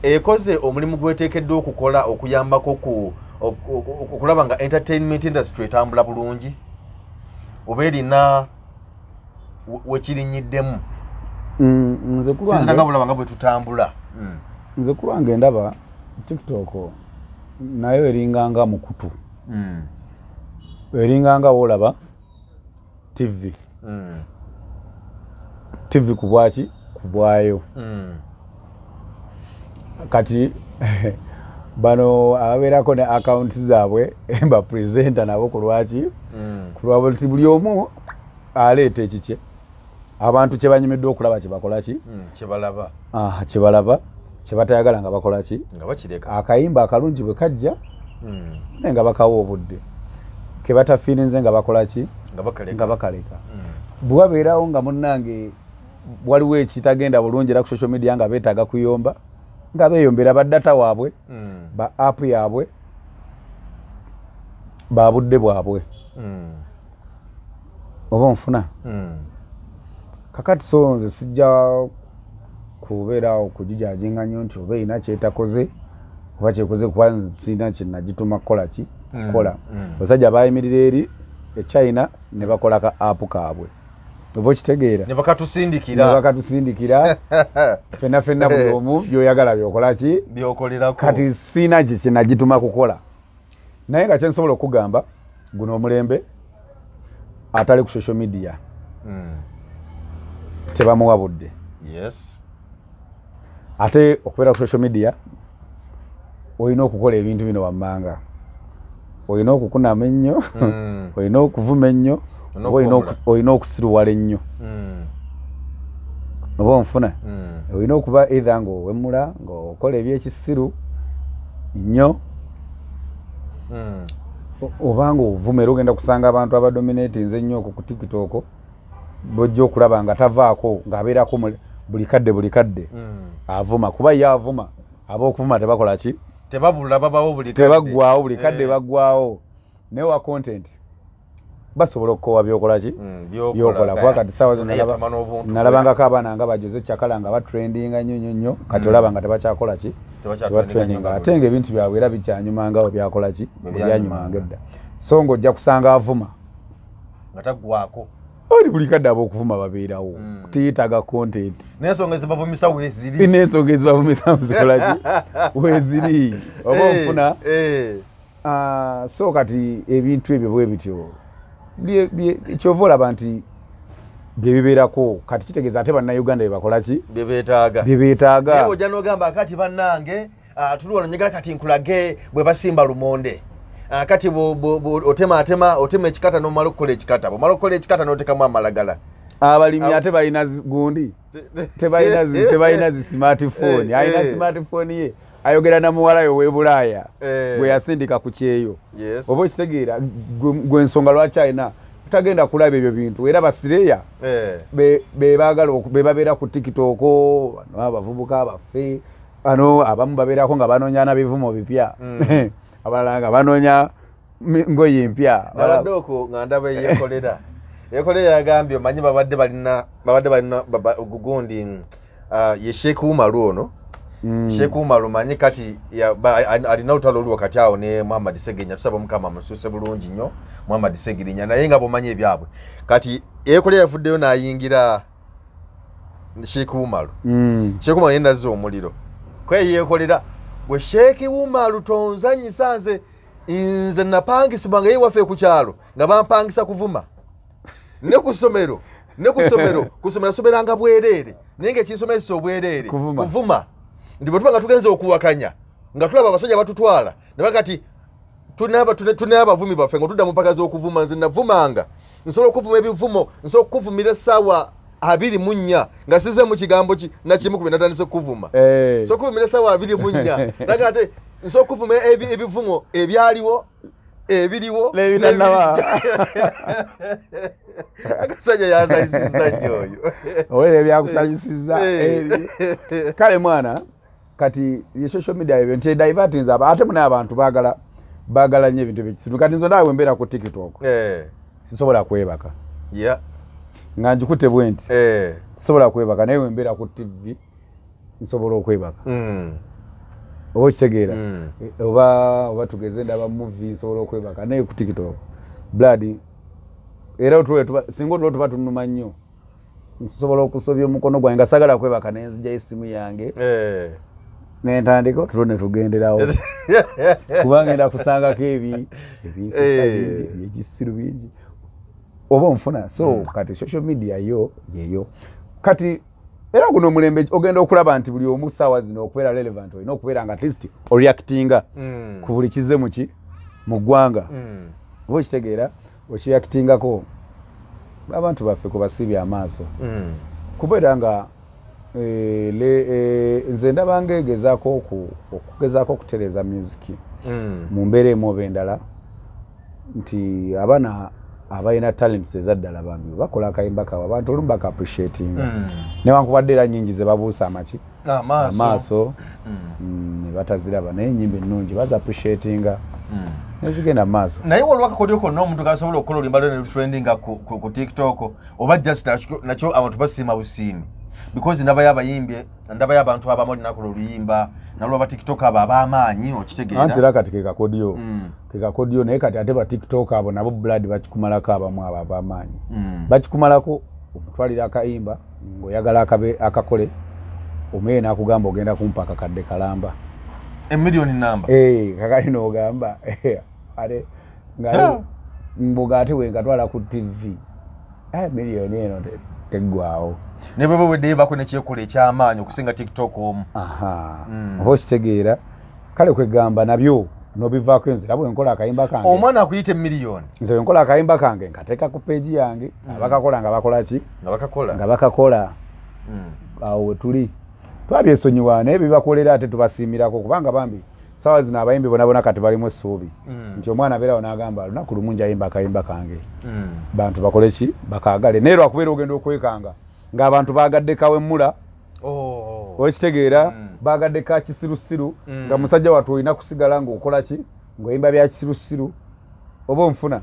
B: ekoze omulimu gweteekeddwa okukola okuyambako okulaba nga entertainment industry etambula bulungi oba erina wekirinyiddemu sinziranga bulaba nga bwe tutambula
A: nze ku lwange ndaba TikTok nayo eringanga mukutu eringanga woolaba TV ku bwaki ku bwayo kati bano ababeerako ne accounts zaabwe ba presenter nabo ku lwaki ku lwabo buli omu aleeta ekikye abantu kye banyumiddwa okulaba kye bakola ki kye balaba kye batayagala nga bakola ki
B: nga bakireka
A: akayimba akalungi bwe kajja naye nga bakawa obudde ke batafiirinze nga bakola ki nga bakaleka bwe babeerawo nga munnange waliwo ekitagenda bulungi era ku social media nga beetaaga kuyomba nga beeyombera baddata waabwe ba app yaabwe ba budde bwabwe oba nfuna kakati so nze sijja kubeera okugijajinga nnyo nti oba erina kyetakoze oba kyekoze kuba sina kyenagituma kukola ki kukola basajja bayimirira eri eChina ne bakola ka app kaabwe oba okitegeera
B: ne bakatusindikira
A: fenna buli omu byoyagala byokola ki
B: byokolerako
A: kati sina kyenagituma kukola naye nga kyensobola okugamba guno omulembe atali ku social media tebamuwa budde ate okubeera ku social media olina okukola ebintu bino wammanga olina okukunama ennyo olina okuvuma ennyo olina okusiruwala ennyo oba onfuna olina okuba either ng'owemmula ng'okola ebyekisiru nnyo obanga ovumera ogenda kusanga abantu abadominate nze nnyo ku TikTok bojja okulaba nga tavaako ng'abeerako buli kadde avuma kuba ye avuma ab'okuvuma tebakola ki
B: tebabula babawo buli kadde
A: tebaggwawo buli kadde baggwawo naye wa content basobola okukowa byokola ki byokola kuba kati ssaawa nalabangako abaana nga bajoze Kyakala nga batrendinga nnyo kati olaba nga tebakyakola ki tebatrendinga ate ng'ebintu byabwe era bikyanyuma nga bwe byakola ki byanyumanga edda so ng'ojja kusanga avuma
B: nga taggwaako
A: oli buli kadde ab'okuvuma babeerawo tuyitaga content
B: n'ensonga ezibavumisa weeziri
A: n'ensonga ezibavumisa zikola ki weeziri oba onfuna so kati ebintu ebyo bwe bityo kyova olaba nti bye bibeerako kati kitegeeza ate bannayuganda bye bakola ki
B: bye beetaaga naye ojja n'ogamba kati bannange tuli wano njagala kati nkulage bwe basimba lumonde kati otema ekikata n'omala okukola ekikata bw'omala okukola ekikata n'otekamu amalagala
A: abalimi ate balina gundi tebalina zi smartphone alina smartphone ye ayogera na muwalayo w'e Bulaaya bwe yasindika ku kyeyo oba okitegeera gwe ensonga lwaki alina tagenda kulaba ebyo bintu era basireya be babeera ku TikTok bano abavubuka baffe bano abamu babeerako nga banoonya na bivumo bipya abalala nga banoonya ngoye mpya
B: abaddoko nga ndaba yekolera yagambye omanyi babadde balina gugundi ye Sheikh Umaru ono Sheikh Umaru manyi kati alina olutalo oluwo kati awo ne Muhammad Segenya tusaba mukama mususe bulungi nnyo Muhammad Segirinya naye nga bomanyi ebyabwe kati yekolera yafuddeyo n'ayingira Sheikh Umaru Sheikh Umaru yendaze omuliro kwe yekolera bwe Sheikh Umaru tonzanyisa nze napangisibwanga yewaffe ku kyalo nga bampangisa kuvuma ne kusomero kusomera soberanga bwereere naye ng'ekinsomesa obwereere kuvuma ndi bwe tuba nga tugenze okuwakanya nga tulaba abasajja batutwala ne bagati tulina abavumi baffe nga tudda mu mpaka z'okuvuma nze navumanga nsobola okuvuma ebivumo nsobola okuvumira essaawa 24 nga size mu kigambo ki nakimu ku bye natandise okuvuma so okuvumira essaawa 24 naga ate nsobola okuvuma ebivumo ebyaliwo ebiriwo akasajja yazanyisiza nnyo oyo
A: oyo ebyakusanyisiza kale mwana kati ye social media ebyo nti divertings ate muna abantu baagala nnyo ebintu ebyekisiru kati nzo naawe mbeera ku TikTok sisobola kwebaka nga njikutte bwe nti sisobola kwebaka naye wembeera ku TV nsobola okwebaka oba okitegeera oba tugeze ndaba movie nsobola okwebaka naye ku TikTok blood era singa otulo tuba tunuma nnyo nsobola okusobya omukono gwange nga sagala kwebaka naye nzija esimu yange nentandika otulo ne tugenderawo kuba ngenda kusangako ebinsisa bingi ebyekisiru bingi oba onfuna so kati social media yeyo kati era guno omulembe ogenda okulaba nti buli omu ssaawa zino okubeera relevant olina okubeera nga at least oreactinga ku buli kize mu ggwanga oba okitegeera okireactingako abantu baffe kubasiibya amaaso kubeera nga nze ndaba ngegezaako okutereeza music mu mbeera emu oba endala nti abaana abalina talents ezaddala bambi bakola akayimba kaabwe abantu olumu baka appreciatinga newankubadde era nnyingi ze babuusa amaaso ne bataziraba naye ennyimba ennungi baza appreciatinga nezigenda mu maaso
B: naye waliwo akakodyo konna omuntu kasobola okukola oluyimba lwe nelutrendinga ku TikTok oba just nakyo abantu basiima busiimi because ndabayo abayimbye ndabayo abantu abamu olinakola oluyimba nalwo ba TikTok abo ab'amaanyi okitegeera
A: anti era kati kekakodyo naye kati ate ba TikTok abo nabo blood bakikumalako abamu abo ab'amaanyi bakikumalako omutwalira akayimba ng'oyagala akakole omuye n'akugamba ogenda kumpa akakadde kalamba
B: emiliyoni namba
A: kakali n'ogamba ate mbuga ate wengatwala ku TV miliyoni eno teggwawo
B: ne bwe wedde bako nekyekola ekyamaanyi okusinga TikTok omu
A: oba okitegeera kale kwegamba nabyo nobivaako enzira bwe nkola akayimba kange
B: omwana akuyita emiliyoni
A: nze bwe nkola akayimba kange nkateeka ku peegi yange abakakola nga bakola ki nga bakakola awo we tuli twabyesonyiwa naye byebakolera ate tubasiimirako kubanga bambi sawa zina abayimbi bona kati balimu essuubi nti omwana abeerawo n'agamba lunaku lumu njayimba akayimba kange bantu bakole ki bakaagale naye lwakubeera ogenda okwekanga ng'abantu baagadde kawemmula okitegeera baagadde ka kisirusiru nga musajja wattu olina kusigala ng'okola ki ng'oyimba bya kisirusiru oba onfuna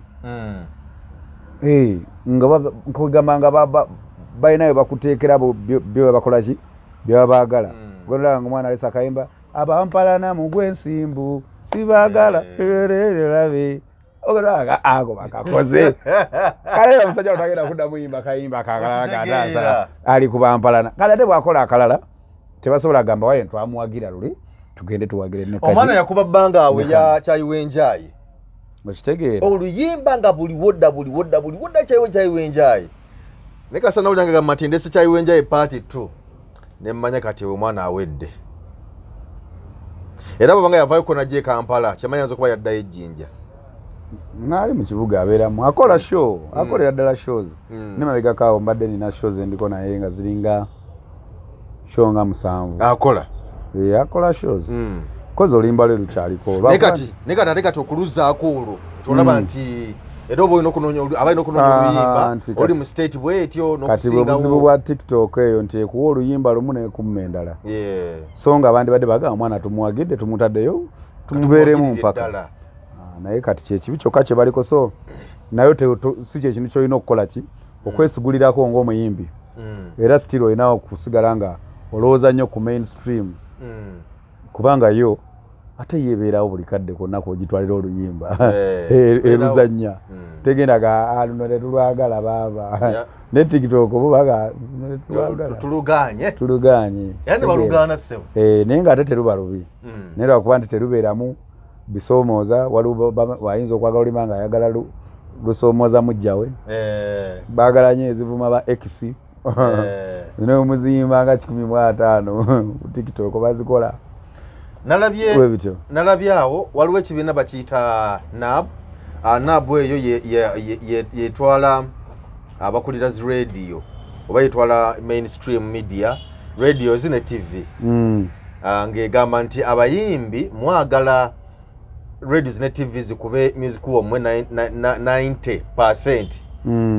A: nga nkugamba nga balinayo bakuteekera byo bakola ki bye baagala gololanga omwana alesa akayimba abampalana mu gwensimbu sibaagala labe ogolanga ago bakakoze kale omusajja otagenda kudda muyimba kayimba kaagala kataasa ali kubampalana kale ate bwakola akalala tebasobola gamba waye twamuwagira luli tugende tuwagire ne kaji
B: omwana yakuba bbanga awe ya kyayiwenjayi
A: okitegeera
B: oluyimba nga buli wodda kyayiwenjayi ne kasana olyange gamba nti ndese kyayiwenjayi party 2 ne mmanya kati omwana awedde era bwabanga yavaayoko najje Kampala kyamanya nza okuba yaddayo ejjinja
A: ngaali mu kibuga abeeramu akola show akolera ddala shows ne mabegakaawo mbadde nina shows endiko naye nga ziringa show nga 7 akola shows kozi oluyimba lwe lukyaliko
B: ne kati okuluzaako olwo tolaba nti era oba olina okunoonya oluyimba oli mu state bwetyo
A: kati obuzibu bwa TikTok eyo nti ekuwa oluyimba lumu nekumma endala so nga abandi badde bagamba omwana tumuwagidde tumutaddeyo tumubeeremu mpaka naye kati kyekibi kyokka kye baliko so naye si kyekintu kyolina okukola ki okwesigulirako ng'omuyimbi era still olinawo okusigala nga olowooza nnyo ku mainstream kubanga yo ate yebeerawo buli kadde konna kwogitwalira oluyimba eruzannya tegendaga luno tetulwagala baaba ne TikTok bubaga tuluganye naye nga ate teruba lubi naye lwakuba nti terubeeramu bisoomooza wayinza okwagala olima nga ayagala lusoomooza mujjawe baagala nnyo ezivuma ba X nomuzimba nga 15 TikTok bazikola
B: nalabye awo waliwo ekibiina bakiyita NAB eyo yetwala abakulira zi radio oba yetwala mainstream media radios ne TV ng'egamba nti abayimbi mwagala radios ne TV zikube music womwe 90%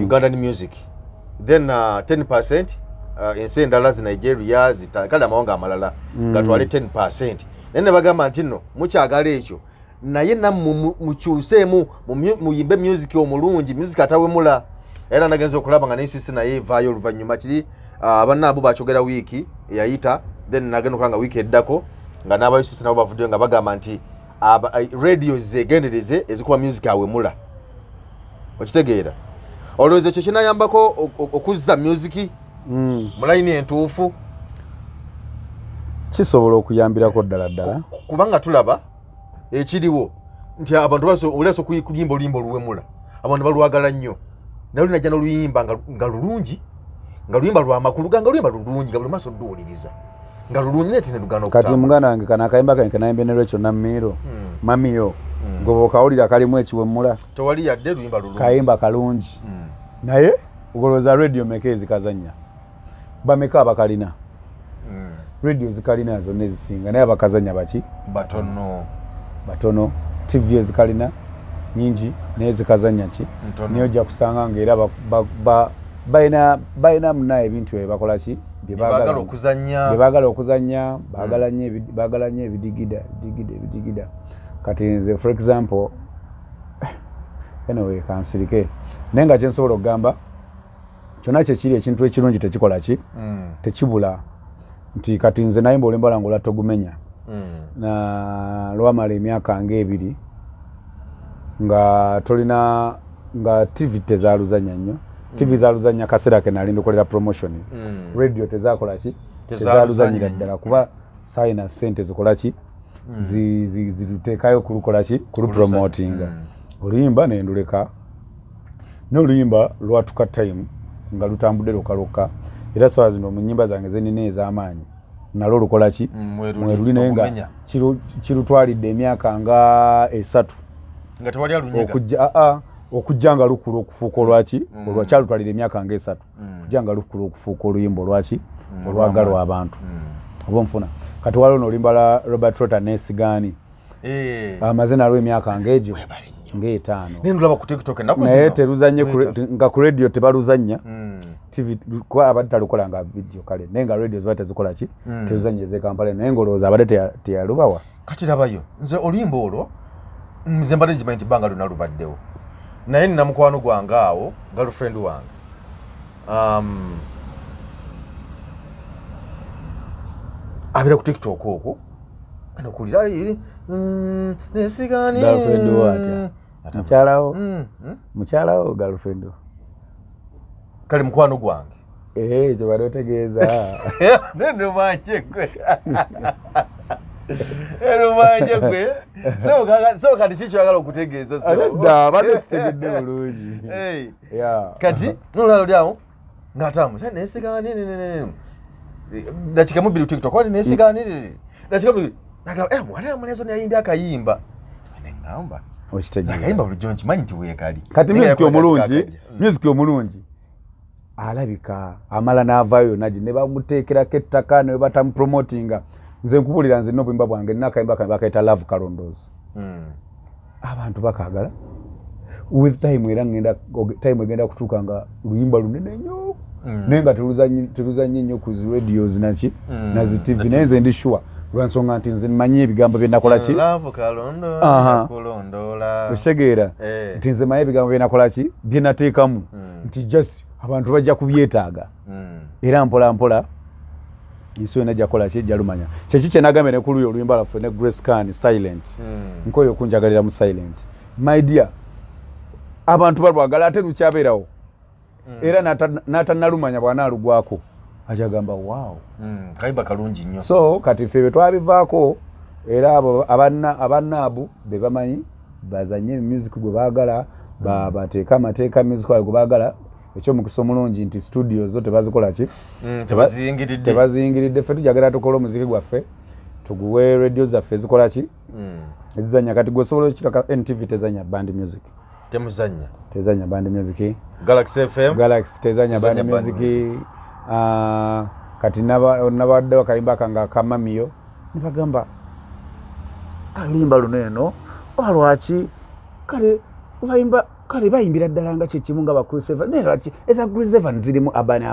B: Ugandan music then 10% ensi endala zi Nigeria kale amawanga amalala gatwale 10%. Nene bagamba nti nno mukyagala ekyo naye nammwe mukyuseemu muyimbe music omulungi music atawemula era nagenza okulaba nga n'ensisi naye evaayo oluvannyuma kiri abannaabo bakyogera wiiki eyayita then nagenda okulaba nga wiiki eddako nga n'abayusisi nabo bavuddeyo nga bagamba nti radios zegendereze ezikuba music awemula okitegeera olowooza ekyo kinayambako okuzza music mu layini entuufu
A: kisobola okuyambirako ddala
B: kubanga tulaba ekiriwo nti abantu olesa okuyimba oluyimba oluwemula abantu balwagala nnyo naye olinajja n'oluyimba nga lulungi nga luyimba lwamakulu nga luyimba lulungi nga buli maaso dduwuliriza nga lulungi naye tinedugana okutamba
A: kati muganda wange kana akayimba kange nayimba enelwekyo nammiro mamiyo ngoba okawulira kalimu ekiwemula
B: tewali yadde luyimba lulungi
A: kayimba kalungi naye ogolooza radio meka ezikazanya bameka abakalina radio zikalina zonna ezisinga naye abakazanya baki batono TV ezikalina nyingi naye zikazanya ki naye ojja kusanga ngaera balina muna ebintu ebyo bakola ki
B: byebaagala
A: okuzanya baagala nnyo ebidigida kati nze for example anyway kansirike naye nga kyensobola okugamba kyonna kyekiri ekintu ekirungi tekikola ki tekibula nti kati nze nayimba olimba lange olatogumenya na lwamala emyaka nga 2 nga tolina nga TV tezaluzanya nnyo TV zaluzanya kaseera ke nali ndokolera promotion radio tezakola ki tezaluzanyira ddala kuba sayina sente zikola ki zituteekayo kulukola ki kulupromotinga oluyimba nenduleka n'oluyimba lwatuka time nga lutambudde lukalokka era sawa zino mu nnyimba zange zenina ez'amaanyi nalwo lukola ki mweruli naye nga kirutwalidde emyaka nga 3
B: nga tewali alunyega
A: okujja nga lukula okufuuka olwaki olwakyalutwalira emyaka nga 3 okujja nga lukula okufuuka oluyimba olwaki olwagalwa abantu oba nfuna kati waliwo n'oluyimba la Robert Trotter neesigaani amazina alwe emyaka ngejo ng'etaano
B: nendulaba ku TikTok
A: naye teruzanye nga ku radio tebaluzanya TV kwa abadde talukola nga video kale naye nga radio ziba tezikola ki teruzanye ze Kampala naye ngolooza abadde teyalubawa
B: kati labayo nze oluyimba olwo nze mbadde nkimanyi nti bbanga luna lubaddewo naye nina mukwano gwange awo girlfriend wange abeera ku TikTok okwo kano kulira nesigani
A: girlfriend watya mukyalawo girlfriend
B: kale mukwano gwange
A: ekyo bali otegeeza
B: neno manje gwe eno manje gwe so kati kikyoyagala okutegeeza
A: badesitegedde bulungi
B: kati nolalo lyawo ng'atamu nesigani dakika mubiri TikTok wali nesigani dakika mubiri mwana munezo nayimbye akayimba neŋŋamba akayimba bulijjo nkimanyi nti weekali
A: kati music omulungi alabika amala n'avaayo nagi ne bamuteekerako ettaka ne batamupromotinga nze nkubulira nze n'obuyimba bwange nina akayimba kange bakayita love kalondoozi abantu bakagala with time era time egenda kutuuka nga luyimba lunene nnyo naye nga teruzanye nnyo ku zi radios naki nazi TV naye nze ndi sure lwansonga nti nze mmanyi ebigambo bye nakola ki okitegeera nti nze manyi ebigambo bye nakola ki bye nateekamu nti just abantu bajja kubyetaaga era mpola mpola ensi yonna ejja kukola ki ejja lumanya kyeki kye nagambye ne kuluyo oluyimba lwaffe ne Grace Khan silent nkoyo okunjagalira mu silent my dear abantu balwagala ate lukyabeerawo era n'atannalumanya bw'anaalugwako ajagamba wow
B: kayimba kalungi nnyo
A: so kati ffe bwe twabivaako era abo abannaabu be bamanyi bazanye music gwe baagala bateeka amateeka music gwe baagala ekyomukisa omulungi nti studio zo tebazikola ki tebazingiridde ffe tujagala tukola omuziki gwaffe tuguwe radio zaffe zikola ki ezizanya kati gwe osobola okikaka NTV tezanya band music tezanya band music
B: Galaxy FM
A: Galaxy tezanya band music kati nabadde wakayimba kange akamamiyo nibagamba alimba luno eno oba lwaki kale bayimbira ddala nga kyekimu nga bakriseva naye lwaki eza kriseva zirimu abani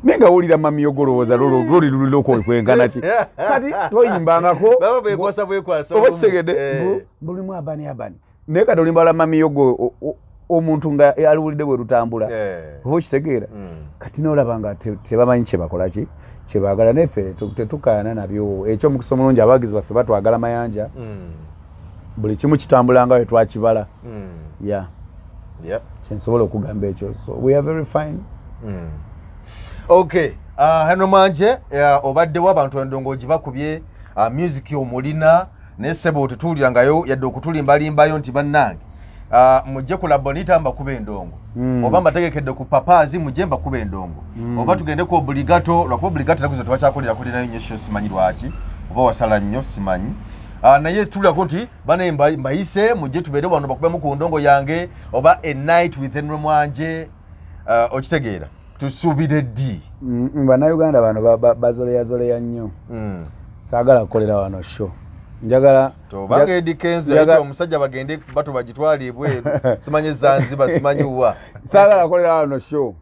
A: naye nga wulira mamiyo golowooza loli luliroko okwengana ki kati toyimbangako oba kitegedde bulimu abani naye kati olimba lwa mamiyo go omuntu nga aliwulidde bwe lutambula oba okitegeera kati n'olaba nga tebamanyi kyebakola ki kyebaagala neffe tetukaayana nabyo ekyomukisa omulungi abawagizi baffe batwagala mayanja buli kimu kitambula nga we twakibala kyensobola okugamba ekyo so we are very fine
B: okay hano Mwanje obaddewo abantu endongo gibakubye music omulina nesebo tetuulirangayo yadde okutulimbalimbayo nti bannange mujje kulabo nitamba kuba endongo oba mbategekedde ku papazi mujje mbakuba endongo oba tugende ku obligato lwakuba obligato nakuze tubakyakolera kulinayo nnyo sho simanyi lwaki oba wasala nnyo simanyi naye tulako nti bana mbayise mujje tubeere wano bakubemu ku ndongo yange oba a night with Henry Mwanje okitegeera tusuubire ddi
A: bannayuganda bano bazoleyazoleya nnyo saagala kukolera wano sho njagala
B: tobanga edikenzo yaito omusajja bagende bato bagitwali ebweru simanyi Zanzibar simanyi wa
A: saagala kukolera wano sho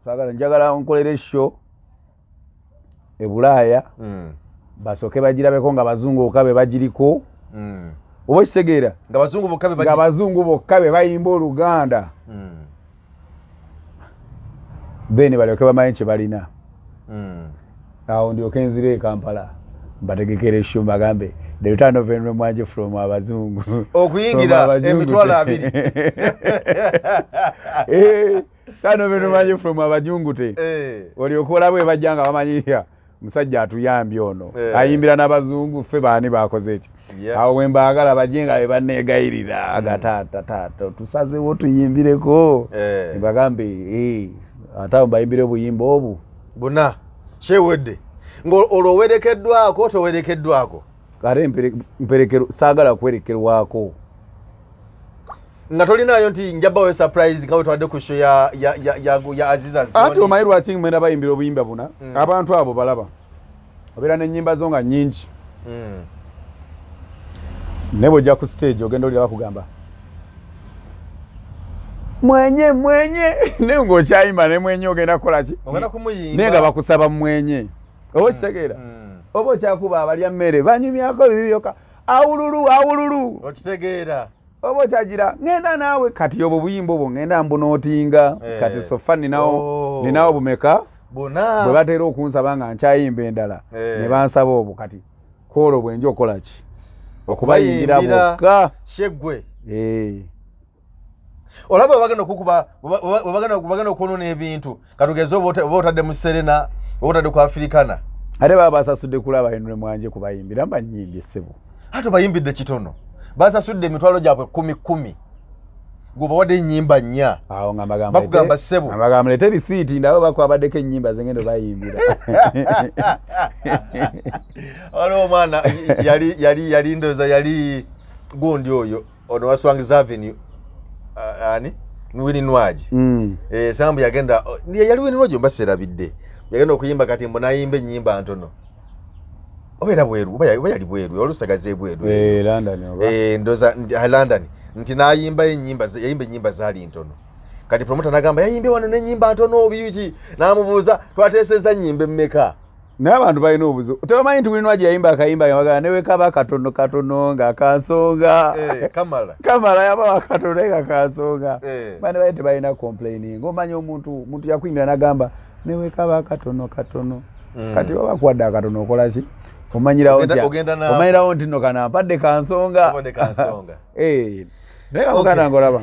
A: saagala njagala nkolere sho e Bulaaya basooke bagirabeko nga bazungu okabe bagiriko oba kitegeera
B: nga
A: bazungu bokka be bayimba Oluganda then balyoke bamanyi kye balina awo ndyoke nzire e Kampala mbategekere esho bagambe the return of Henry Mwanje from abazungu
B: okuyingira emitwalo
A: 2 return of Henry Mwanje from abazungu te olyokola bwe bajjanga bamanyira musajja atuyambye ono ayimbira n'abazungu ffe baani bakoze ekyo awo bwe mbaagala bajenga be banneegayirira agatata tusazewo tuyimbireko bagambe ate awo bayimbire obuyimba obu
B: buna kyewedde ng'olwowerekeddwako towerekeddwako
A: kale mperekero saagala kwerekerwako
B: nga tolinayo nti njabawe surprise nga wetwadde ku show ya Aziza Zoni
A: ati omanyi lwaki mwenda bayimbira obuyimba buna abantu abo balaba obeera n'ennyimba zo nga nnyingi nebo ja ku stage ogenda oli bakugamba mwenye ne ngo chayimba ne mwenye ogenda kola ki
B: ogenda kumuyimba
A: nenga bakusaba mwenye obo kitegeera obo kyakuba abalya mmere banyumyako bibyoka awululu
B: okitegeera
A: obo kyagira ngenda naawe kati obwo buyimbo obwo ngenda mbunootinga kati sofa ninawo bumeka
B: bona
A: bwe bateera okunsaba nga nkyayimba endala ne bansaba obwo kati koolo bwenja okola ki okubayimbira bokka
B: shegwe
A: olaba
B: bagenda okukuba bagenda okunona ebintu katugeze oba otadde mu Serena oba otadde ku Africana
A: ate baba basasudde kulaba Henry Mwanje kubayimbira mbanyimbye ssebo
B: ate bayimbidde kitono basasudde emitwalo gyabwe 10 gwe wadde ennyimba nnya
A: awo nga
B: bakugamba ssebo
A: bagamba lete risiiti ndabo bakwabaddeko ennyimba zengendo bayimbira
B: waliwo omwana yali ndoza yali gundi oyo ono waswangiza avenue ani Nwini Nwaji sambu yagenda yali Nwini Nwaji mbaserabidde yagenda okuyimba kati mbonayimba ennyimba ntono obeera bweru oba yali bweru olusagaze bweru
A: London oba
B: ndoza London nti nayimba ennyimba zaali ntono kati promoter nagamba yayimbe wano n'ennyimba ntono obiyuki namubuuza twateeseza nnyimba emmeka
A: n'abantu balina obuzo tebamanyi nti Nwini Nwaji yayimba akayimba yamagana newekaba katono nga kansonga kamala yaba katono nga kansonga bane baye tebalina complaining omanyi omuntu yakuyimbira nagamba newekaba katono kati baba kwadde akatono okola ki omanyirawo nti nno kana mpadde kansonga naye kakuganda ngolaba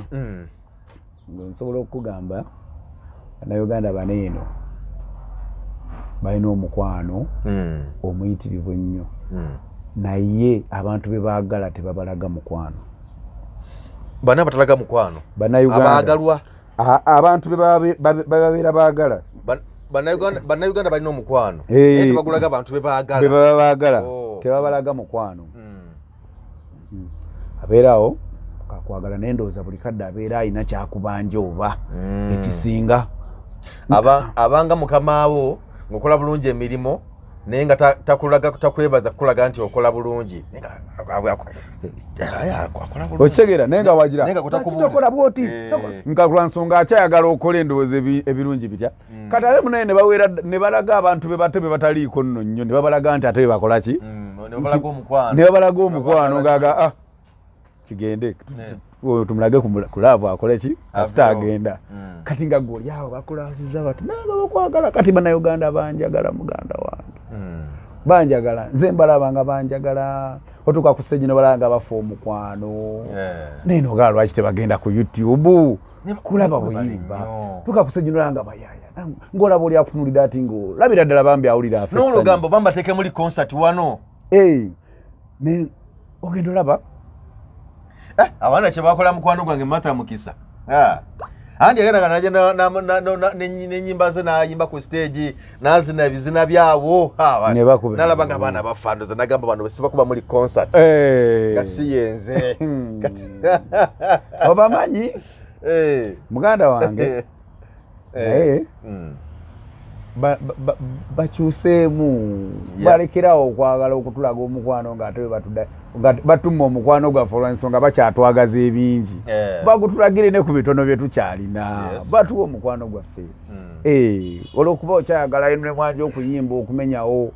A: nsobola okukugamba Bannayuganda bano eno balina omukwano omuyitirivu ennyo naye abantu be baagala tebabalaga mukwano
B: bana batalaga mukwano
A: abaagalwa abantu be babeera baagala
B: Bannayuganda balina omukwano naye tebagulaga abantu be
A: baagala tebabalaga mukwano abeerawo kakwagala nendooza buli kadde abeera alina kyakubanja oba ekisinga
B: abanga mukama abo ng'okola bulungi emirimu naye nga takwebaza kukulaga nti okola bulungi
A: okitegeera naye nga wagira tokola bwoti nkakula nsonga akyayagala okola endowooza ebirungi bitya kati ate munaye ne balaga abantu be bataliiko nno nnyo ne babalaga nti ate bebakola ki ne babalaga omukwano ngaaga kigende tumulage kulaavu akole ki kasita agenda kati nga gwe awo bakulaziza bati nanga bakwagala kati Bannayuganda banjagala muganda wange banjagala nze mbalaba nga banjagala otuuka ku stage balaba nga bafa omukwano naye nogaa lwaki tebagenda ku YouTube kulaba buyimba tuuka ku stage balaba nga bayaya ng'olaba oli akutunulira ati ng'olabira ddala bambi awulira afesa
B: n'olugambo bambateeke muli concert wano
A: ogenda olaba
B: abaana kye bakola mukwano gwange Martha Mukisa andi yagenda naje n'ennyimba ze n'ayimba ku stage n'azina ebizina byawo nalaba nga abaana bafandoza nagamba bano besibakuba muri concert nga si yenze
A: obamanyi muganda wange naye bakyuseemu balekerawo okwagala okutulaga omukwano ng'ate batuma omukwano gwaffe olw'ensonga bakyatwagaza ebingi bagutulagire ne ku bitono bye tukyalina batuwa omukwano gwaffe olw'okuba okyayagala Henry Mwanje okuyimba okumenyawo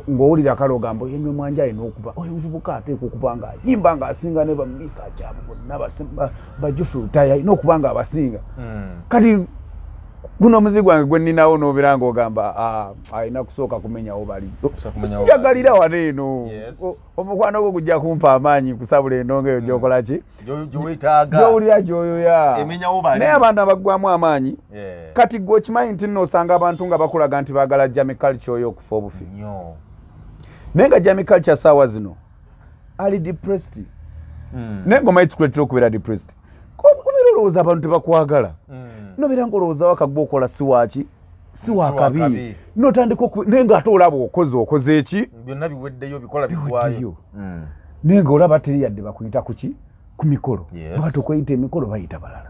A: ng'owulira kale ogamba Henry Mwanje alina okuba oyo omuvubuka ateeka okuba ng'ayimba ng'asinga ne bamulisa kyabo bonna bajufu lutayi alina okuba ng'abasinga kati guno omuzigo gwange gwe nninawo n'obeera ng'ogamba alina kusooka kumenyawo bali njagalira wano eno omukwano gwo gujja kumpa amaanyi kusabula endongo eyo gyokola ki gyowulira gyoyoya naye abantu abaggwamu amaanyi kati gwe okimanyi nti nno osanga abantu nga bakulaga nti baagala jami culture oyo okufa obufi naye nga jami culture saawa zino ali depressed naye ng'omanyi kikuleetera okubeera depressed obeera olowooza abantu tebakwagala nobeera ng'olowooza wakagwa okola siwaaki siwakabi notandika naye ng'ate olaba okoze eki
B: byonna biweddeyo bikola bigwayo
A: naye ng'olaba teri yadde bakuyita kuki ku mikolo bwe batuuka okuyita emikolo bayita balala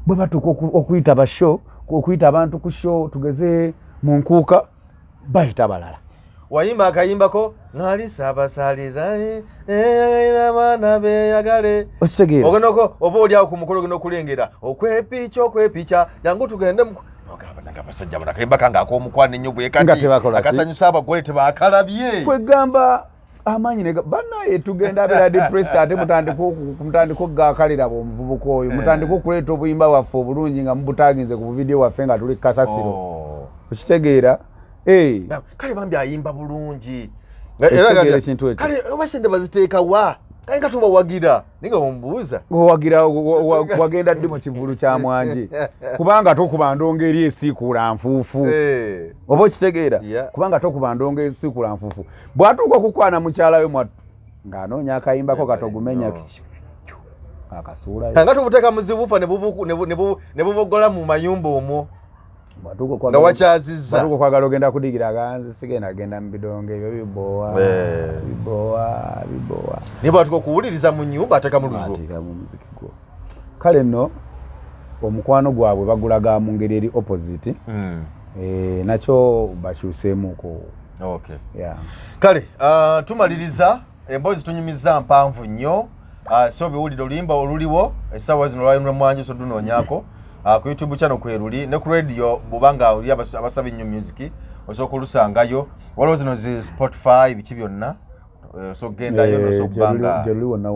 A: bwe batuuka okuyita basho okuyita abantu ku show tugeze mu nkuuka bayita balala
B: wayimba akayimbako ngali sabasaliza abaana beyagale ogonoko oba oliawo ku mukolo gino okulengera okwepica jangu tugende abasajja banakayimba kange ak'omukwana ennyo bwe kati akasanyusa abagole tebakalabye
A: kwegamba amanyi banaye tugenda abeera depressed ate mutandika okugakalira omuvubuka oyo mutandika okuleeta obuyimba waffe obulungi nga mubutaginze ku buvidiyo waffe nga tuli kasasiro okitegeera
B: kale bambi ayimba bulungi kale oba sente baziteeka wa kale nga tubawagira ninga omubuuza
A: owagira wagenda ddi mu kivulu kya Mwanje kubanga tokuba ndongo eri esiikuula nfuufu oba okitegeera kubanga tokuba ndongo esiikuula nfuufu bw'atuuka okukwana mukyala we mwattu ng'anoonya akayimbako katogumenya kiki akasuulayo
B: nga tubuteeka mu zibuufa ne bubogola mu mayumba omwo nga wakyazizza
A: batuuka okwagala ogenda kudigira ganzi sigenda genda mu bidongo ebyo bibowa
B: naye bwatuuka okuwuliriza mu nnyumba ateeka mu lulwo
A: kale nno omukwano gwabwe bagulaga mu ngeri eri opposite nakyo bakyuseemuko
B: kale tumaliriza emboozi tunyumiza mpanvu nnyo so biwulire oluyimba oluliwo essaawa zino lwayinula Mwanje so dunoonyaako ku YouTube channel kweruli ne ku radio bubanga oli abasaba nnyo music osobola olusangayo waliwo zino zi Spotify biki byonna so gendayo no so kubanga
A: jeli wona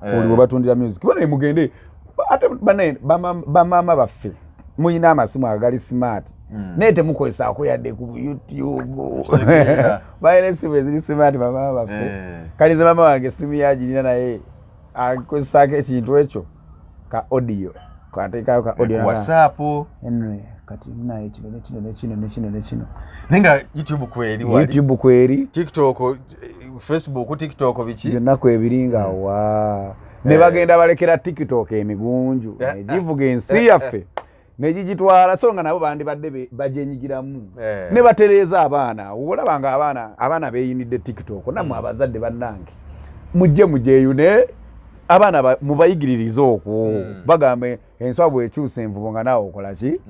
A: oli batundira music bana mugende ate bamama baffe muyina amasimu agali smart nete mukozesa akuyadde ku YouTube bayire simu eziri smart bamama baffe kalize mama wange simu yagirina naye akozesako ekintu ekyo ka audio kwateka ka audio na
B: WhatsApp
A: kati naye kino
B: ninga YouTube kweri wali
A: YouTube kweri
B: TikTok Facebook TikTok biki
A: byonna kwebiringa wa ne bagenda balekera TikTok emigunju negivuga ensi yaffe negigitwala songa nabo bandi badde bajenyigiramu ne batereza abaana olabanga abaana beyinidde TikTok namwe abazadde bannange mujje yune abana mubayigiririza okwo bagambe enswabwe ekyusa envubo nga nawe okola ki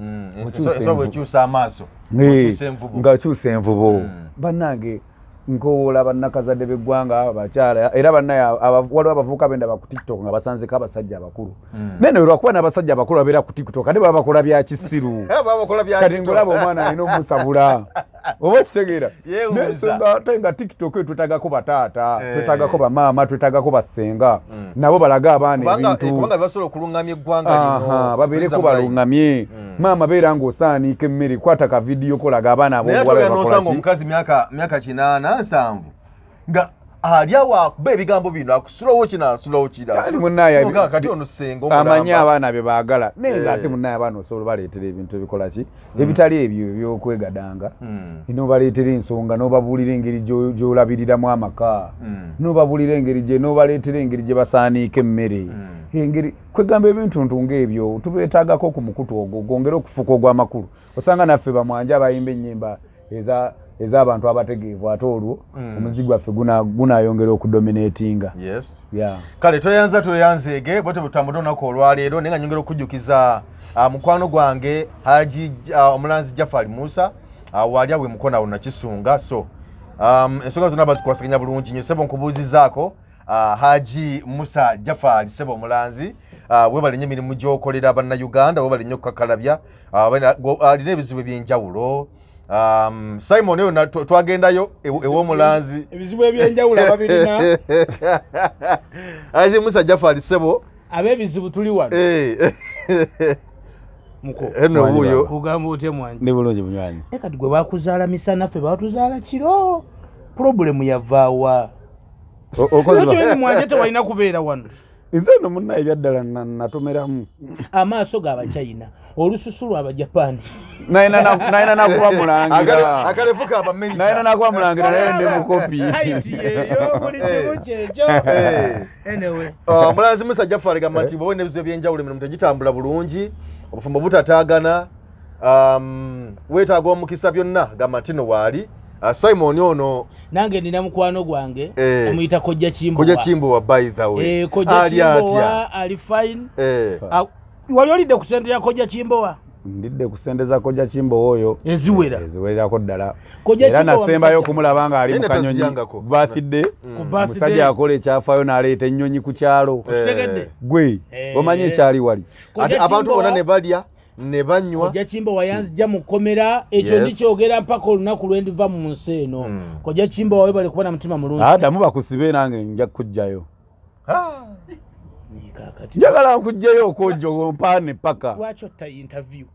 B: enswabwe ekyusa amaaso
A: nga kyusa envubo bannange nkowola bannakazadde b'eggwanga abakyala era bannaye waliwo abavubuka benda ku TikTok nga basanzeko abasajja abakulu nene olwakuba n'abasajja abakulu babeera ku TikTok ate baba bakola bya kisiru kati ngolaba omwana alina omusabula oba okitegeera nsonga ate nga TikTok twetagako bataata twetagako bamaama twetagako basenga nabo balaga abaana ebintu
B: kubanga basobola okulungamya eggwanga lino
A: babeereko balungamye maama beera ng'osaaniika emmere kwata ka vidiyo kolaga abaana
B: ab'obuwala bakolaki omukazi myaka 8 nga ali awo akuba ebigambo bino akusulawo kira kati ono senga
A: amanya abaana be baagala naye nga ate munnaye abaana osobola baleetera ebintu ebikola ki ebitali ebyo ebyokwegadanga n'obaleetera ensonga n'obabuulira engeri gy'olabiriramu amaka n'obabuulira engeri n'obaleetera engeri gye basaaniika emmere engeri kwegamba ebintu ng'ebyo tubeetaagako ku mukutu ogwo gwongera okufuuka ogw'amakulu osanga naffe bamwanje abayimba ennyimba ez'abantu abategeevu ate olwo omuzigo gwaffe gunayongera okudominatinga
B: kale toyanzeege bwete butambudde olunaku olwaleero naye nga nyongera okujjukiza mukwano gwange Haji omulanzi Jafari Musa wali awe mukono awo nakisunga so ensonga zonna bazikwasaganya bulungi nnyo sebo nkubuuzizaako Haji Musa Jafari sebo omulanzi webalinye emirimu gy'okolera bannayuganda webalinye okukakalabya alina ebizibu ebyenjawulo Simon yo twagendayo ew'omulanzi
E: ebizibu ebyenjawulo ababirina
B: Haji Musa Jafari sebo
E: abebizibu tuli wano
B: muko eno buyo
E: kugamba otye Mwanje
A: ne bulungi bunywanyi
E: kati gwe bakuzaala misana ffe batuzaala kiro problem yavaawa okoze Mwanje tewalina kubeera wano
A: nze no munna ebyaddala natomeramu
E: amaaso g'Abachina olususu lw'Abajapani
A: naina nakuba mulangira
B: akalefuka Abamerika
A: naina nakuba mulangira naye ndi mukopi
E: yo buli kimu kyekyo anyway
B: Mulanzi Musa Jafari gamba nti bwe n'ebizibu ebyenjawulo emirimu tegitambula bulungi obufumbo butataagana weetaaga omukisa byonna gamba nti no waali Simon ono
E: nange nina mukwano gwange amuyita Kojja
B: Kimbowa by the way
E: Kojja Kimbowa ali fine wali olidde ku sente ya Kojja Kimbowa
A: ndidde kusendeza koja Kimbo oyo eziwererako ddala era nasembayo kumulaba nga ali mu kanyonyi birthday musajja akola ekyafaayo n'aleeta ennyonyi ku kyalo gwe omanyi ekyali wali
B: ate abantu bonna ne balya ne banywa
E: Koja Kimbo wayanzija mu kkomera ekyo ndikyogera mpaka olunaku lwe ndiva mu nsi eno Koja Kimbo wawe bali kuba na mutima mulungi
A: adamu bakusibe nange nja kujjayo njagala nkujjayo okwojo mpaane paka
E: lwaki otta interview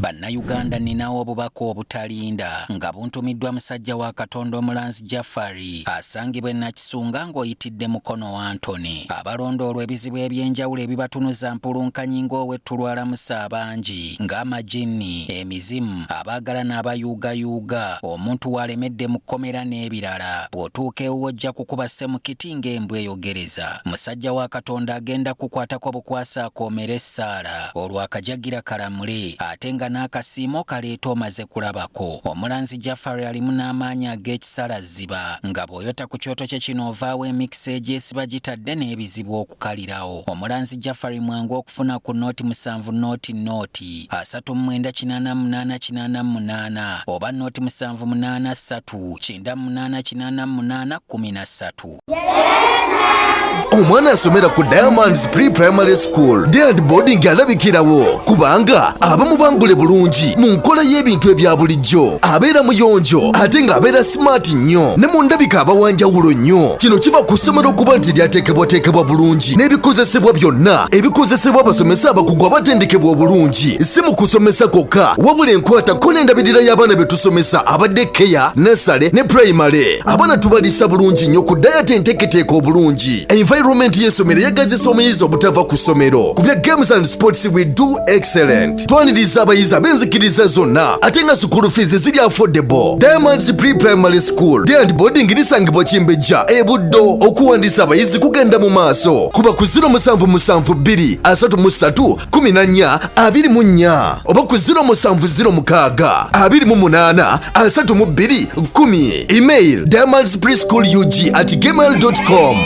C: Bannayuganda ninawo obubaka obutalinda nga buntumiddwa musajja wa Katonda Omulanzi Jafari asangibwa Nakisunga ng'oyitidde mukono wa Antony. Abalondoolwa ebizibu ebyenjawulo ebibatunuza mpulunkanyi ng'owetulwalamusa abangi ng'amajinni, emizimu, abaagala n'abayuugayuuga, omuntu walemedde mu kkomera n'ebirala. Bw'otuuka ewo ojja kukuba ssemukiti ng'embwa eyogereza. Musajja wa Katonda agenda kukwatako bukwasa akoomera essaala olwo akajagira kalamule ate nga n'akasiimo kaleeta omaze kulabako. Omulanzi Jafari alimu n'amaanyi ag'ekisalaziba nga bw'oyota ku kyoto kye kino ovaawo emikisa egyesiba gitadde n'ebizibu okukalirawo. Omulanzi Jafari mwangu okufuna ku nooti 7 nooti 38888 oba nooti 783988813.
D: Omwana asomera ku Diamonds Pre-Primary School Day and Boarding alabikirawo kubanga abamu bangule bulungi mu nkola y'ebintu ebya bulijjo, abeera muyonjo ate ng'abeera smart nnyo ne mu ndabika abawanjawulo nnyo. Kino kiva ku ssomero okuba nti lyateekebwateekebwa bulungi n'ebikozesebwa byonna ebikozesebwa abasomesa abakugu abatendekebwa obulungi. Si mu kusomesa kwokka wabula enkwatako n'endabirira y'abaana be tusomesa abadde keya, nursery ne primary. Abaana tubalisa bulungi nnyo ku diet enteeketeeka obulungi. Environment y'essomero yagazisa omuyizi obutava ku ssomero. Ku bya games and sports we do excellent. Twaniriza abayizi ab'enzikiriza zonna ate nga school fees ziri affordable. Diamonds Pre-Primary School Day and Boarding lisangibwa Kimbejja e Buddo. Okuwandiisa abayizi kugenda mu maaso kuba ku 0772 oba ku 0706 Email diamondspreschoolug@gmail.com.